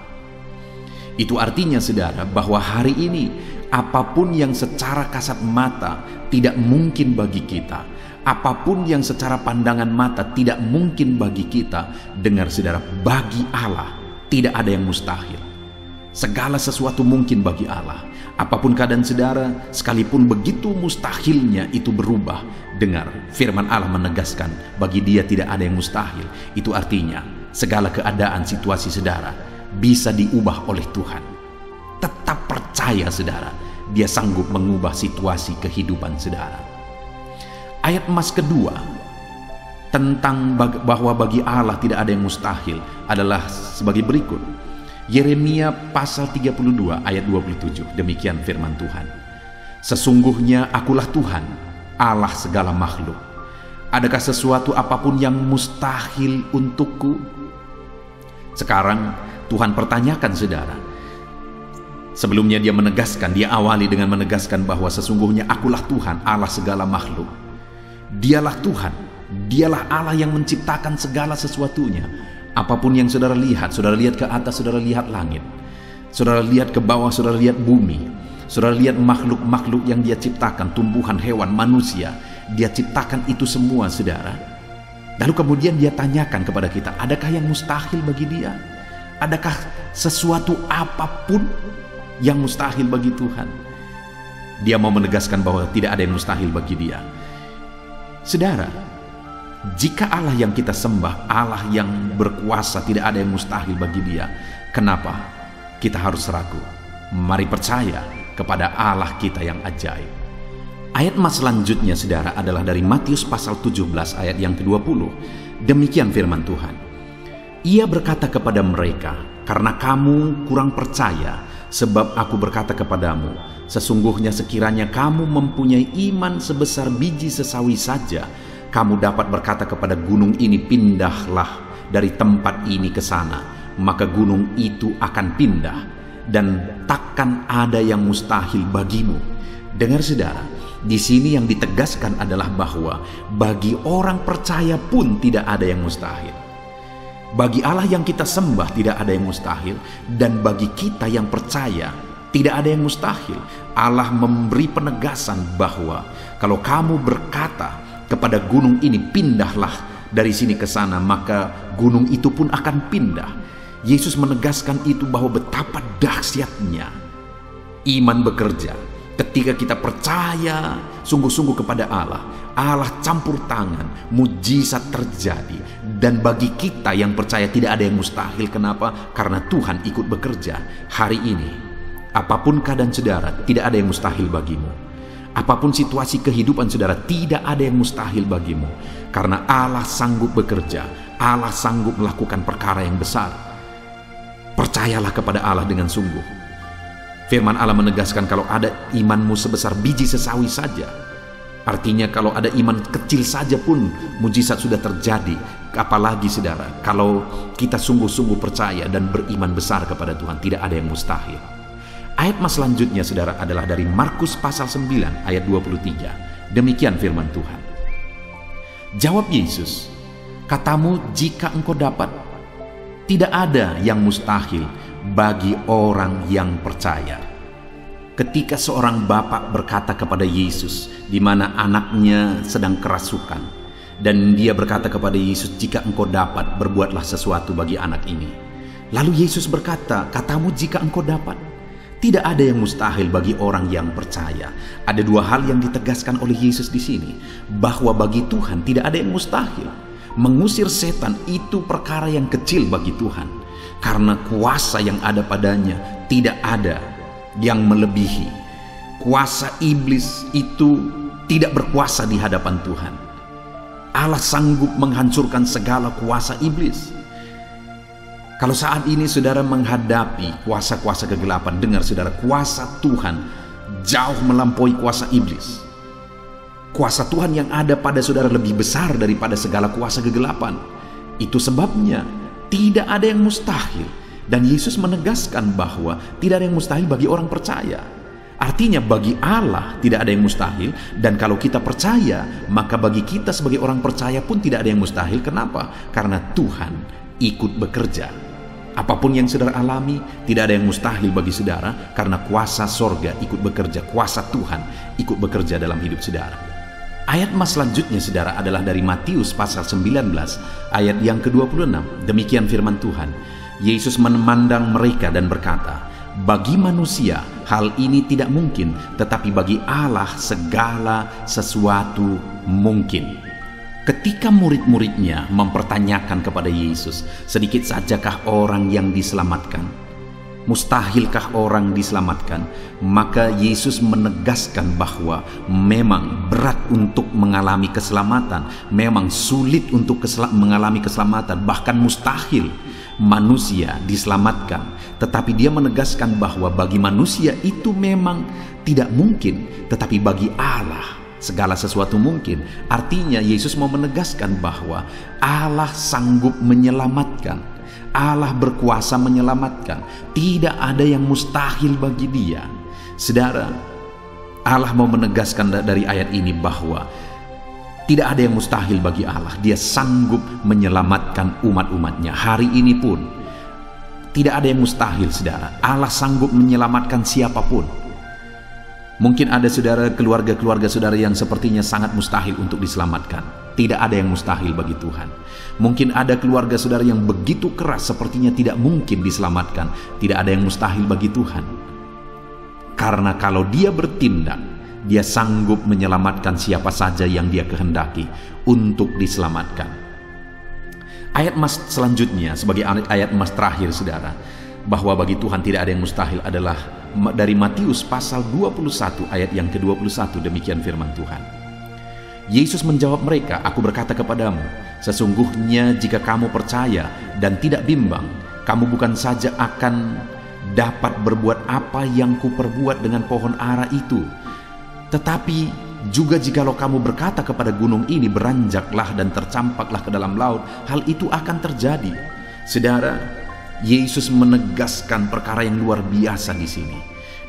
Itu artinya saudara bahwa hari ini apapun yang secara kasat mata tidak mungkin bagi kita, apapun yang secara pandangan mata tidak mungkin bagi kita, dengar saudara, bagi Allah tidak ada yang mustahil. Segala sesuatu mungkin bagi Allah. Apapun keadaan saudara, sekalipun begitu mustahilnya itu berubah, dengar firman Allah menegaskan bagi Dia tidak ada yang mustahil. Itu artinya segala keadaan situasi saudara bisa diubah oleh Tuhan. Tetap percaya saudara, Dia sanggup mengubah situasi kehidupan saudara. Ayat emas kedua tentang bahwa bagi Allah tidak ada yang mustahil adalah sebagai berikut. Yeremia pasal 32 ayat 27. Demikian firman Tuhan. Sesungguhnya akulah Tuhan, Allah segala makhluk. Adakah sesuatu apapun yang mustahil untukku? Sekarang Tuhan pertanyakan saudara. Sebelumnya Dia menegaskan, Dia awali dengan menegaskan bahwa sesungguhnya akulah Tuhan, Allah segala makhluk. Dialah Tuhan, Dialah Allah yang menciptakan segala sesuatunya. Apapun yang saudara lihat ke atas, saudara lihat langit, saudara lihat ke bawah, saudara lihat bumi, saudara lihat makhluk-makhluk yang Dia ciptakan, tumbuhan, hewan, manusia, Dia ciptakan itu semua saudara. Lalu kemudian Dia tanyakan kepada kita, adakah yang mustahil bagi Dia? Adakah sesuatu apapun yang mustahil bagi Tuhan? Dia mau menegaskan bahwa tidak ada yang mustahil bagi Dia. Saudara, jika Allah yang kita sembah, Allah yang berkuasa, tidak ada yang mustahil bagi Dia, kenapa kita harus ragu? Mari percaya kepada Allah kita yang ajaib. Ayat emas selanjutnya saudara adalah dari Matius pasal 17 ayat yang ke-20. Demikian firman Tuhan. Ia berkata kepada mereka, karena kamu kurang percaya, sebab aku berkata kepadamu, sesungguhnya sekiranya kamu mempunyai iman sebesar biji sesawi saja, kamu dapat berkata kepada gunung ini, pindahlah dari tempat ini ke sana, maka gunung itu akan pindah, dan takkan ada yang mustahil bagimu. Dengar saudara, di sini yang ditegaskan adalah bahwa bagi orang percaya pun tidak ada yang mustahil. Bagi Allah yang kita sembah tidak ada yang mustahil, dan bagi kita yang percaya tidak ada yang mustahil. Allah memberi penegasan bahwa kalau kamu berkata kepada gunung ini, pindahlah dari sini ke sana, maka gunung itu pun akan pindah. Yesus menegaskan itu bahwa betapa dahsyatnya iman bekerja. Ketika kita percaya sungguh-sungguh kepada Allah, Allah campur tangan, mujizat terjadi. Dan bagi kita yang percaya tidak ada yang mustahil. Kenapa? Karena Tuhan ikut bekerja. Hari ini, apapun keadaan saudara, tidak ada yang mustahil bagimu. Apapun situasi kehidupan saudara, tidak ada yang mustahil bagimu. Karena Allah sanggup bekerja, Allah sanggup melakukan perkara yang besar. Percayalah kepada Allah dengan sungguh. Firman Allah menegaskan kalau ada imanmu sebesar biji sesawi saja, artinya kalau ada iman kecil saja pun mujizat sudah terjadi. Apalagi saudara, kalau kita sungguh-sungguh percaya dan beriman besar kepada Tuhan, tidak ada yang mustahil. Ayat selanjutnya saudara adalah dari Markus pasal 9 ayat 23. Demikian firman Tuhan. Jawab Yesus, katamu jika engkau dapat. Tidak ada yang mustahil bagi orang yang percaya. Ketika seorang bapak berkata kepada Yesus, di mana anaknya sedang kerasukan, dan dia berkata kepada Yesus, jika engkau dapat, berbuatlah sesuatu bagi anak ini. Lalu Yesus berkata, katamu jika engkau dapat. Tidak ada yang mustahil bagi orang yang percaya. Ada dua hal yang ditegaskan oleh Yesus di sini, bahwa bagi Tuhan tidak ada yang mustahil. Mengusir setan itu perkara yang kecil bagi Tuhan, karena kuasa yang ada padanya tidak ada yang melebihi. Kuasa iblis itu tidak berkuasa di hadapan Tuhan. Allah sanggup menghancurkan segala kuasa iblis. Kalau saat ini saudara menghadapi kuasa-kuasa kegelapan, dengar saudara, kuasa Tuhan jauh melampaui kuasa iblis. Kuasa Tuhan yang ada pada saudara lebih besar daripada segala kuasa kegelapan. Itu sebabnya tidak ada yang mustahil. Dan Yesus menegaskan bahwa tidak ada yang mustahil bagi orang percaya. Artinya bagi Allah tidak ada yang mustahil. Dan kalau kita percaya, maka bagi kita sebagai orang percaya pun tidak ada yang mustahil. Kenapa? Karena Tuhan ikut bekerja. Apapun yang saudara alami, tidak ada yang mustahil bagi saudara, karena kuasa sorga ikut bekerja, kuasa Tuhan ikut bekerja dalam hidup saudara. Ayat selanjutnya saudara adalah dari Matius pasal 19 ayat yang ke-26. Demikian firman Tuhan. Yesus memandang mereka dan berkata, bagi manusia hal ini tidak mungkin, tetapi bagi Allah segala sesuatu mungkin. Ketika murid-muridnya mempertanyakan kepada Yesus, sedikit sajakah orang yang diselamatkan? Mustahilkah orang diselamatkan? Maka Yesus menegaskan bahwa memang berat untuk mengalami keselamatan, memang sulit untuk mengalami keselamatan, bahkan mustahil manusia diselamatkan. Tetapi dia menegaskan bahwa bagi manusia itu memang tidak mungkin, tetapi bagi Allah segala sesuatu mungkin. Artinya Yesus mau menegaskan bahwa Allah sanggup menyelamatkan, Allah berkuasa menyelamatkan. Tidak ada yang mustahil bagi dia. Saudara, Allah mau menegaskan dari ayat ini bahwa tidak ada yang mustahil bagi Allah. Dia sanggup menyelamatkan umat-umatnya. Hari ini pun tidak ada yang mustahil saudara. Allah sanggup menyelamatkan siapapun. Mungkin ada saudara, keluarga-keluarga saudara yang sepertinya sangat mustahil untuk diselamatkan. Tidak ada yang mustahil bagi Tuhan. Mungkin ada keluarga saudara yang begitu keras, sepertinya tidak mungkin diselamatkan. Tidak ada yang mustahil bagi Tuhan. Karena kalau dia bertindak, dia sanggup menyelamatkan siapa saja yang dia kehendaki untuk diselamatkan. Ayat selanjutnya sebagai ayat terakhir saudara, bahwa bagi Tuhan tidak ada yang mustahil adalah dari Matius pasal 21 ayat yang ke-21. Demikian firman Tuhan. Yesus menjawab mereka, aku berkata kepadamu, sesungguhnya jika kamu percaya dan tidak bimbang, kamu bukan saja akan dapat berbuat apa yang kuperbuat dengan pohon ara itu, tetapi juga jikalau kamu berkata kepada gunung ini, beranjaklah dan tercampaklah ke dalam laut, hal itu akan terjadi. Saudara, Yesus menegaskan perkara yang luar biasa di sini,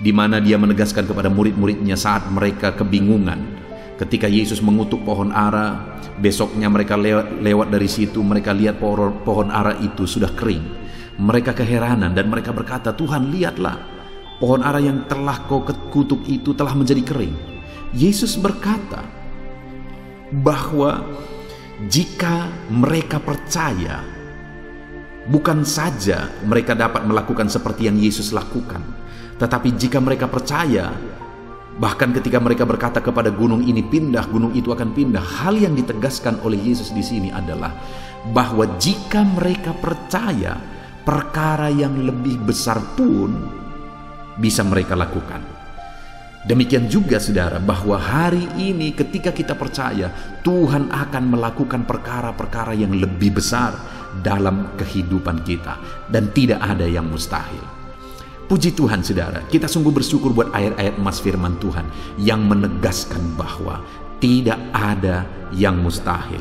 di mana dia menegaskan kepada murid-muridnya saat mereka kebingungan. Ketika Yesus mengutuk pohon ara, besoknya mereka lewat dari situ, mereka lihat pohon ara itu sudah kering. Mereka keheranan dan mereka berkata, Tuhan, lihatlah, pohon ara yang telah kau kutuk itu telah menjadi kering. Yesus berkata bahwa jika mereka percaya Bukan saja mereka dapat melakukan seperti yang Yesus lakukan, tetapi jika mereka percaya, bahkan ketika mereka berkata kepada gunung ini pindah, gunung itu akan pindah. Hal yang ditegaskan oleh Yesus di sini adalah bahwa jika mereka percaya, perkara yang lebih besar pun bisa mereka lakukan. Demikian juga saudara, bahwa hari ini ketika kita percaya, Tuhan akan melakukan perkara-perkara yang lebih besar dalam kehidupan kita, dan tidak ada yang mustahil. Puji Tuhan saudara, kita sungguh bersyukur buat ayat-ayat emas firman Tuhan yang menegaskan bahwa tidak ada yang mustahil.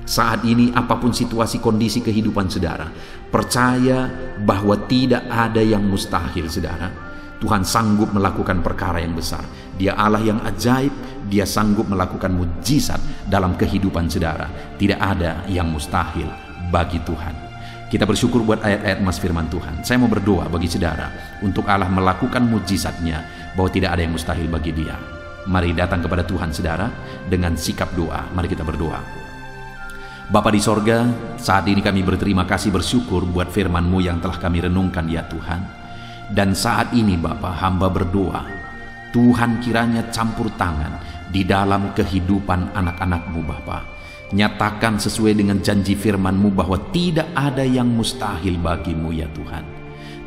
Saat ini apapun situasi kondisi kehidupan saudara, percaya bahwa tidak ada yang mustahil saudara. Tuhan sanggup melakukan perkara yang besar. Dia Allah yang ajaib, Dia sanggup melakukan mujizat dalam kehidupan saudara. Tidak ada yang mustahil bagi Tuhan. Kita bersyukur buat ayat-ayat emas firman Tuhan. Saya mau berdoa bagi saudara untuk Allah melakukan mujizatnya, bahwa tidak ada yang mustahil bagi Dia. Mari datang kepada Tuhan saudara dengan sikap doa. Mari kita berdoa. Bapa di sorga, saat ini kami berterima kasih bersyukur buat firman-Mu yang telah kami renungkan ya Tuhan. Dan saat ini Bapa, hamba berdoa, Tuhan kiranya campur tangan di dalam kehidupan anak-anak-Mu Bapa. Nyatakan sesuai dengan janji firman-Mu bahwa tidak ada yang mustahil bagi-Mu ya Tuhan.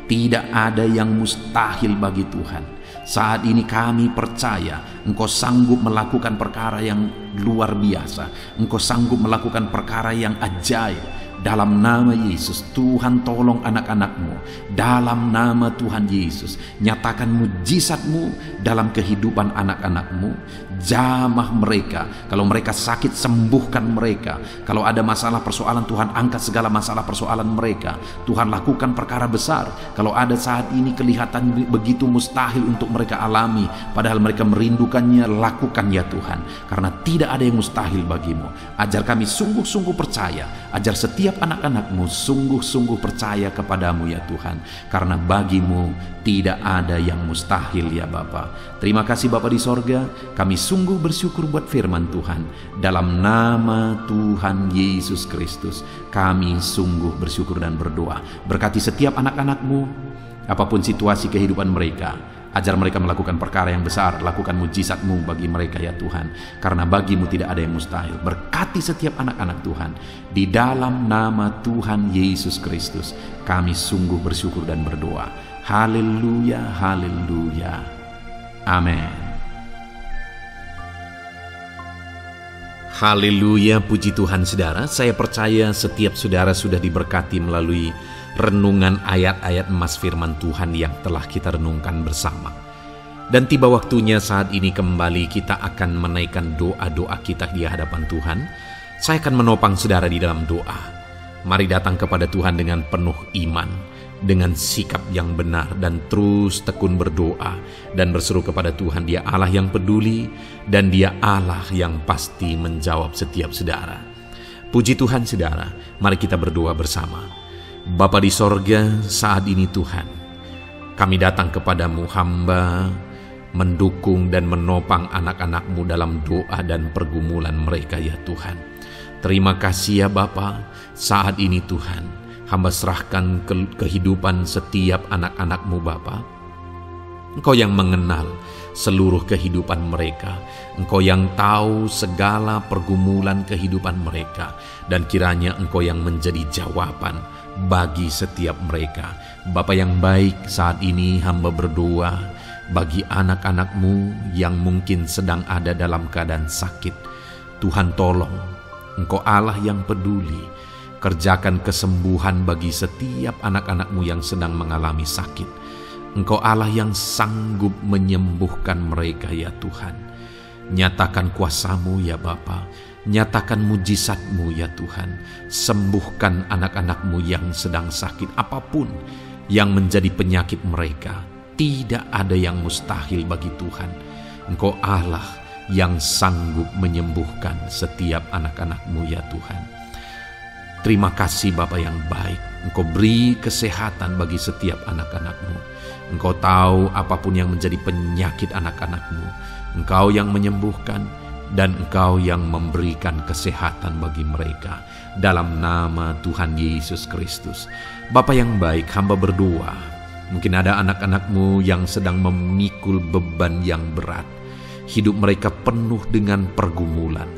Tidak ada yang mustahil bagi Tuhan. Saat ini kami percaya Engkau sanggup melakukan perkara yang luar biasa. Engkau sanggup melakukan perkara yang ajaib. Dalam nama Yesus, Tuhan tolong anak-anak-Mu. Dalam nama Tuhan Yesus, nyatakan mujizat-Mu dalam kehidupan anak-anak-Mu. Jamah mereka. Kalau mereka sakit, sembuhkan mereka. Kalau ada masalah persoalan, Tuhan angkat segala masalah persoalan mereka. Tuhan lakukan perkara besar. Kalau ada saat ini kelihatan begitu mustahil untuk mereka alami, padahal mereka merindukannya, lakukan ya Tuhan. Karena tidak ada yang mustahil bagi-Mu. Ajar kami sungguh-sungguh percaya. Ajar setiap anak-anak-Mu sungguh-sungguh percaya kepadamu ya Tuhan. Karena bagi-Mu tidak ada yang mustahil ya Bapa. Terima kasih Bapa di sorga. Kami sungguh bersyukur buat firman Tuhan. Dalam nama Tuhan Yesus Kristus, kami sungguh bersyukur dan berdoa. Berkati setiap anak-anak-Mu, apapun situasi kehidupan mereka. Ajar mereka melakukan perkara yang besar. Lakukan mujizat-Mu bagi mereka ya Tuhan. Karena bagi-Mu tidak ada yang mustahil. Berkati setiap anak-anak Tuhan. Di dalam nama Tuhan Yesus Kristus, kami sungguh bersyukur dan berdoa. Haleluya, haleluya. Amin. Haleluya, puji Tuhan saudara. Saya percaya setiap saudara sudah diberkati melalui renungan ayat-ayat emas firman Tuhan yang telah kita renungkan bersama. Dan tiba waktunya saat ini kembali kita akan menaikkan doa-doa kita di hadapan Tuhan. Saya akan menopang saudara di dalam doa. Mari datang kepada Tuhan dengan penuh iman, dengan sikap yang benar, dan terus tekun berdoa dan berseru kepada Tuhan. Dia Allah yang peduli dan Dia Allah yang pasti menjawab setiap saudara. Puji Tuhan saudara, mari kita berdoa bersama. Bapa di sorga, saat ini Tuhan, kami datang kepadamu, hamba mendukung dan menopang anak-anak-Mu dalam doa dan pergumulan mereka ya Tuhan. Terima kasih ya Bapa, saat ini Tuhan, hamba serahkan kehidupan setiap anak-anak-Mu Bapa. Engkau yang mengenal seluruh kehidupan mereka. Engkau yang tahu segala pergumulan kehidupan mereka. Dan kiranya Engkau yang menjadi jawaban bagi setiap mereka. Bapa yang baik, saat ini hamba berdoa bagi anak-anak-Mu yang mungkin sedang ada dalam keadaan sakit. Tuhan tolong, Engkau Allah yang peduli. Kerjakan kesembuhan bagi setiap anak-anak-Mu yang sedang mengalami sakit. Engkau Allah yang sanggup menyembuhkan mereka ya Tuhan. Nyatakan kuasa-Mu ya Bapa. Nyatakan mujizat-Mu ya Tuhan. Sembuhkan anak-anak-Mu yang sedang sakit. Apapun yang menjadi penyakit mereka, tidak ada yang mustahil bagi Tuhan. Engkau Allah yang sanggup menyembuhkan setiap anak-anak-Mu ya Tuhan. Terima kasih Bapa yang baik. Engkau beri kesehatan bagi setiap anak-anak-Mu. Engkau tahu apapun yang menjadi penyakit anak-anak-Mu. Engkau yang menyembuhkan, dan Engkau yang memberikan kesehatan bagi mereka. Dalam nama Tuhan Yesus Kristus. Bapa yang baik, hamba berdoa, mungkin ada anak-anak-Mu yang sedang memikul beban yang berat. Hidup mereka penuh dengan pergumulan.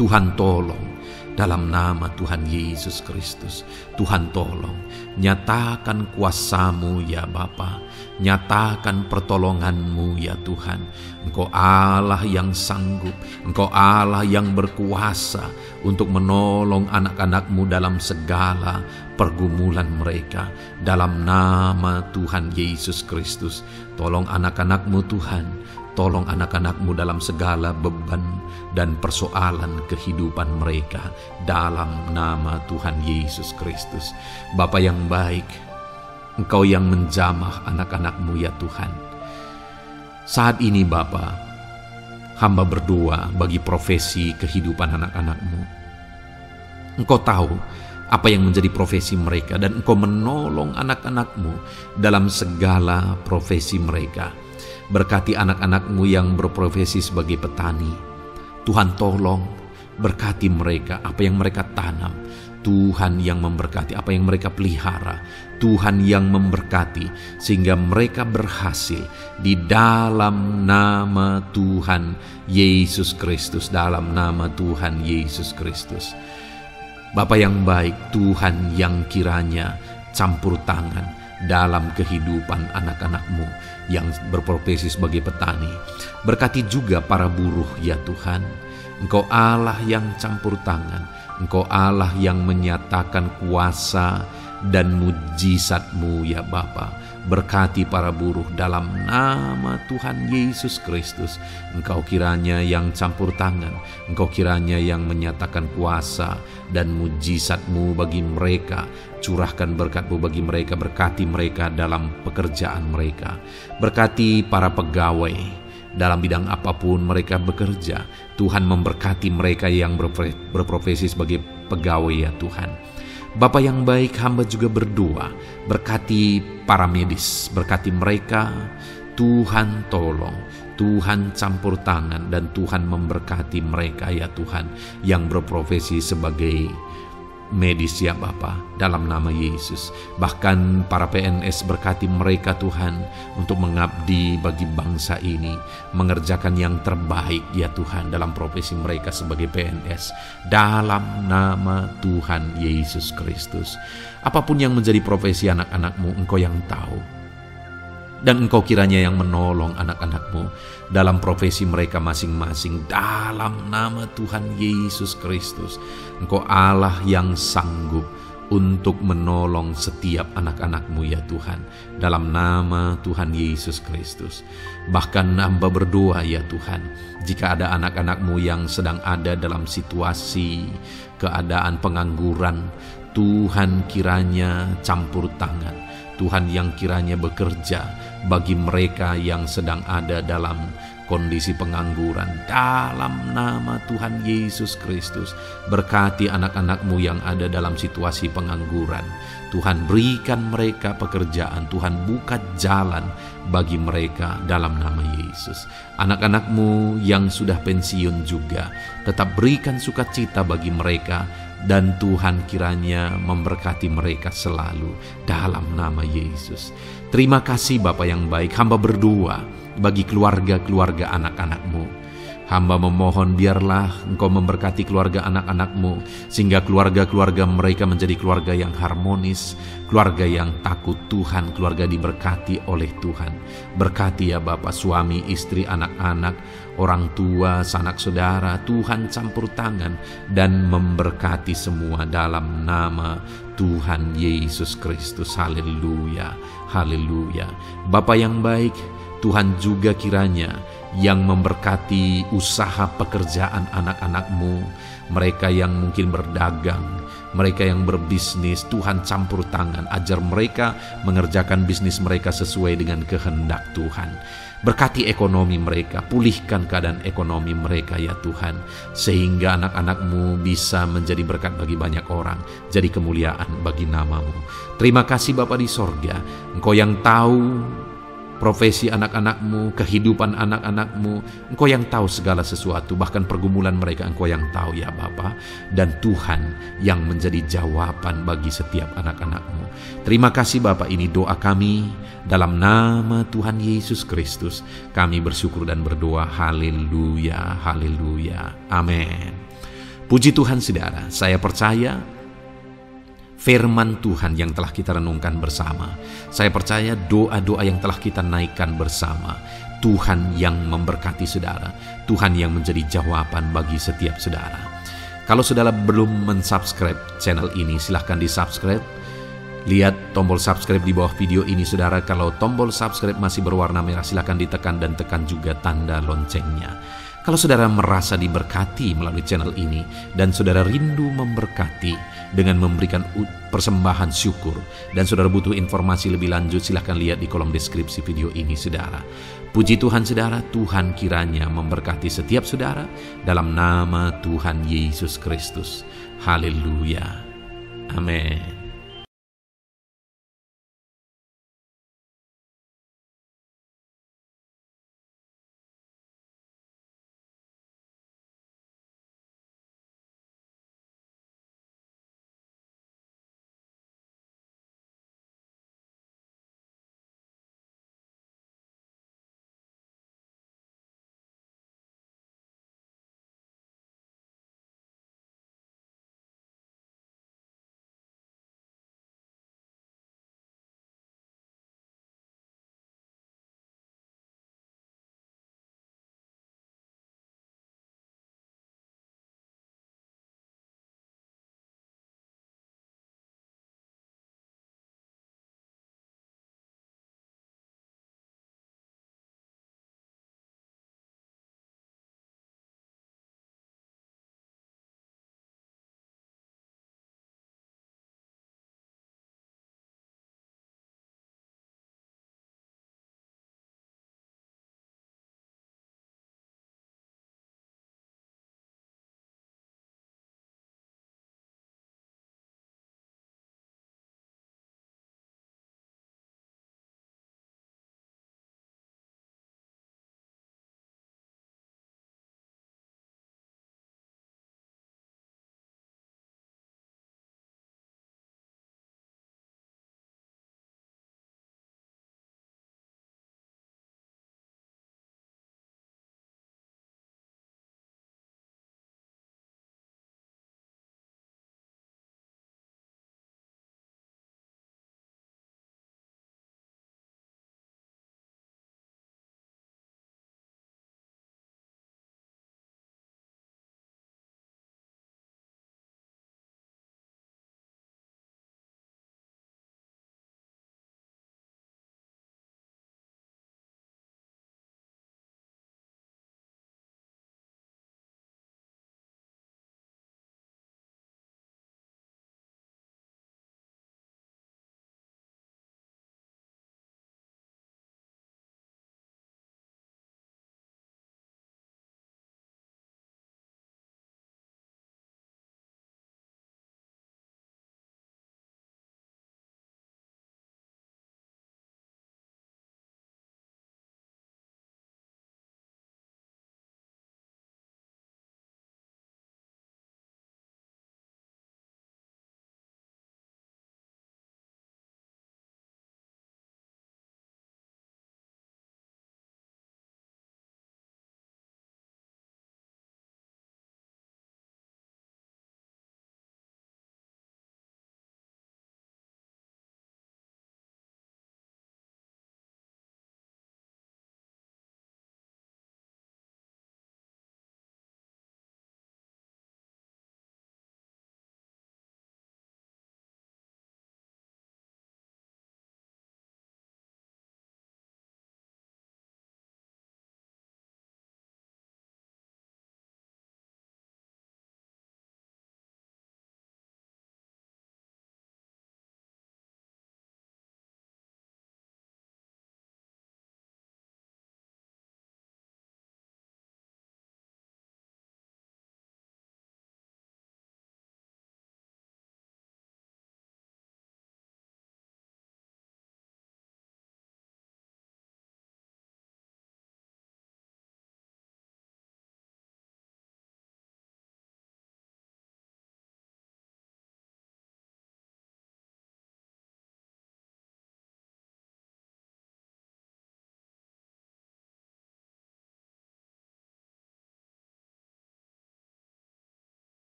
Tuhan tolong, dalam nama Tuhan Yesus Kristus. Tuhan tolong, nyatakan kuasa-Mu ya Bapa. Nyatakan pertolongan-Mu ya Tuhan. Engkau Allah yang sanggup, Engkau Allah yang berkuasa untuk menolong anak-anak-Mu dalam segala pergumulan mereka. Dalam nama Tuhan Yesus Kristus, tolong anak-anak-Mu Tuhan. Tolong anak-anak-Mu dalam segala beban dan persoalan kehidupan mereka. Dalam nama Tuhan Yesus Kristus. Bapa yang baik, Engkau yang menjamah anak-anak-Mu ya Tuhan. Saat ini Bapa, hamba berdoa bagi profesi kehidupan anak-anak-Mu. Engkau tahu apa yang menjadi profesi mereka, dan Engkau menolong anak-anak-Mu dalam segala profesi mereka. Berkati anak-anak-Mu yang berprofesi sebagai petani. Tuhan tolong, berkati mereka apa yang mereka tanam. Tuhan yang memberkati apa yang mereka pelihara. Tuhan yang memberkati sehingga mereka berhasil di dalam nama Tuhan Yesus Kristus. Dalam nama Tuhan Yesus Kristus. Bapa yang baik, Tuhan yang kiranya campur tangan dalam kehidupan anak-anak-Mu yang berprofesi sebagai petani. Berkati juga para buruh ya Tuhan. Engkau Allah yang campur tangan. Engkau Allah yang menyatakan kuasa dan mujizat-Mu ya Bapa. Berkati para buruh dalam nama Tuhan Yesus Kristus. Engkau kiranya yang campur tangan. Engkau kiranya yang menyatakan kuasa dan mujizat-Mu bagi mereka. Curahkan berkat-Mu bagi mereka. Berkati mereka dalam pekerjaan mereka. Berkati para pegawai dalam bidang apapun mereka bekerja. Tuhan memberkati mereka yang berprofesi sebagai pegawai ya Tuhan. Bapa yang baik, hamba juga berdoa, berkati para medis, berkati mereka. Tuhan tolong, Tuhan campur tangan, dan Tuhan memberkati mereka ya Tuhan yang berprofesi sebagai medis ya Bapa, dalam nama Yesus. Bahkan para PNS, berkati mereka Tuhan untuk mengabdi bagi bangsa ini, mengerjakan yang terbaik ya Tuhan dalam profesi mereka sebagai PNS, dalam nama Tuhan Yesus Kristus. Apapun yang menjadi profesi anak-anak-Mu, Engkau yang tahu. Dan Engkau kiranya yang menolong anak-anak-Mu dalam profesi mereka masing-masing, dalam nama Tuhan Yesus Kristus. Engkau Allah yang sanggup untuk menolong setiap anak-anak-Mu ya Tuhan, dalam nama Tuhan Yesus Kristus. Bahkan hamba berdoa ya Tuhan, jika ada anak-anak-Mu yang sedang ada dalam situasi keadaan pengangguran, Tuhan kiranya campur tangan. Tuhan yang kiranya bekerja bagi mereka yang sedang ada dalam kondisi pengangguran, dalam nama Tuhan Yesus Kristus. Berkati anak-anak-Mu yang ada dalam situasi pengangguran. Tuhan berikan mereka pekerjaan. Tuhan buka jalan bagi mereka dalam nama Yesus. Anak-anak-Mu yang sudah pensiun juga, tetap berikan sukacita bagi mereka. Dan Tuhan kiranya memberkati mereka selalu dalam nama Yesus. Terima kasih Bapa yang baik, hamba berdoa bagi keluarga-keluarga anak-anak-Mu. Hamba memohon biarlah Engkau memberkati keluarga anak-anak-Mu, sehingga keluarga-keluarga mereka menjadi keluarga yang harmonis, keluarga yang takut Tuhan, keluarga diberkati oleh Tuhan. Berkati ya Bapa, suami, istri, anak-anak, orang tua, sanak saudara. Tuhan campur tangan dan memberkati semua dalam nama Tuhan Yesus Kristus. Haleluya, haleluya. Bapa yang baik, Tuhan juga kiranya yang memberkati usaha pekerjaan anak-anak-Mu, mereka yang mungkin berdagang, mereka yang berbisnis. Tuhan campur tangan, ajar mereka mengerjakan bisnis mereka sesuai dengan kehendak Tuhan. Berkati ekonomi mereka, pulihkan keadaan ekonomi mereka ya Tuhan, sehingga anak-anak-Mu bisa menjadi berkat bagi banyak orang, jadi kemuliaan bagi nama-Mu. Terima kasih Bapa di sorga, Engkau yang tahu profesi anak-anakmu, kehidupan anak-anakmu. Engkau yang tahu segala sesuatu, bahkan pergumulan mereka Engkau yang tahu ya Bapa. Dan Tuhan yang menjadi jawaban bagi setiap anak-anakmu. Terima kasih Bapa, ini doa kami dalam nama Tuhan Yesus Kristus. Kami bersyukur dan berdoa. Haleluya, haleluya, amin. Puji Tuhan saudara, saya percaya firman Tuhan yang telah kita renungkan bersama. Saya percaya doa-doa yang telah kita naikkan bersama. Tuhan yang memberkati saudara. Tuhan yang menjadi jawaban bagi setiap saudara. Kalau saudara belum mensubscribe channel ini, silahkan di-subscribe. Lihat tombol subscribe di bawah video ini saudara. Kalau tombol subscribe masih berwarna merah, silahkan ditekan dan tekan juga tanda loncengnya. Kalau saudara merasa diberkati melalui channel ini dan saudara rindu memberkati dengan memberikan persembahan syukur dan saudara butuh informasi lebih lanjut, silahkan lihat di kolom deskripsi video ini saudara. Puji Tuhan saudara, Tuhan kiranya memberkati setiap saudara dalam nama Tuhan Yesus Kristus. Haleluya. Amin.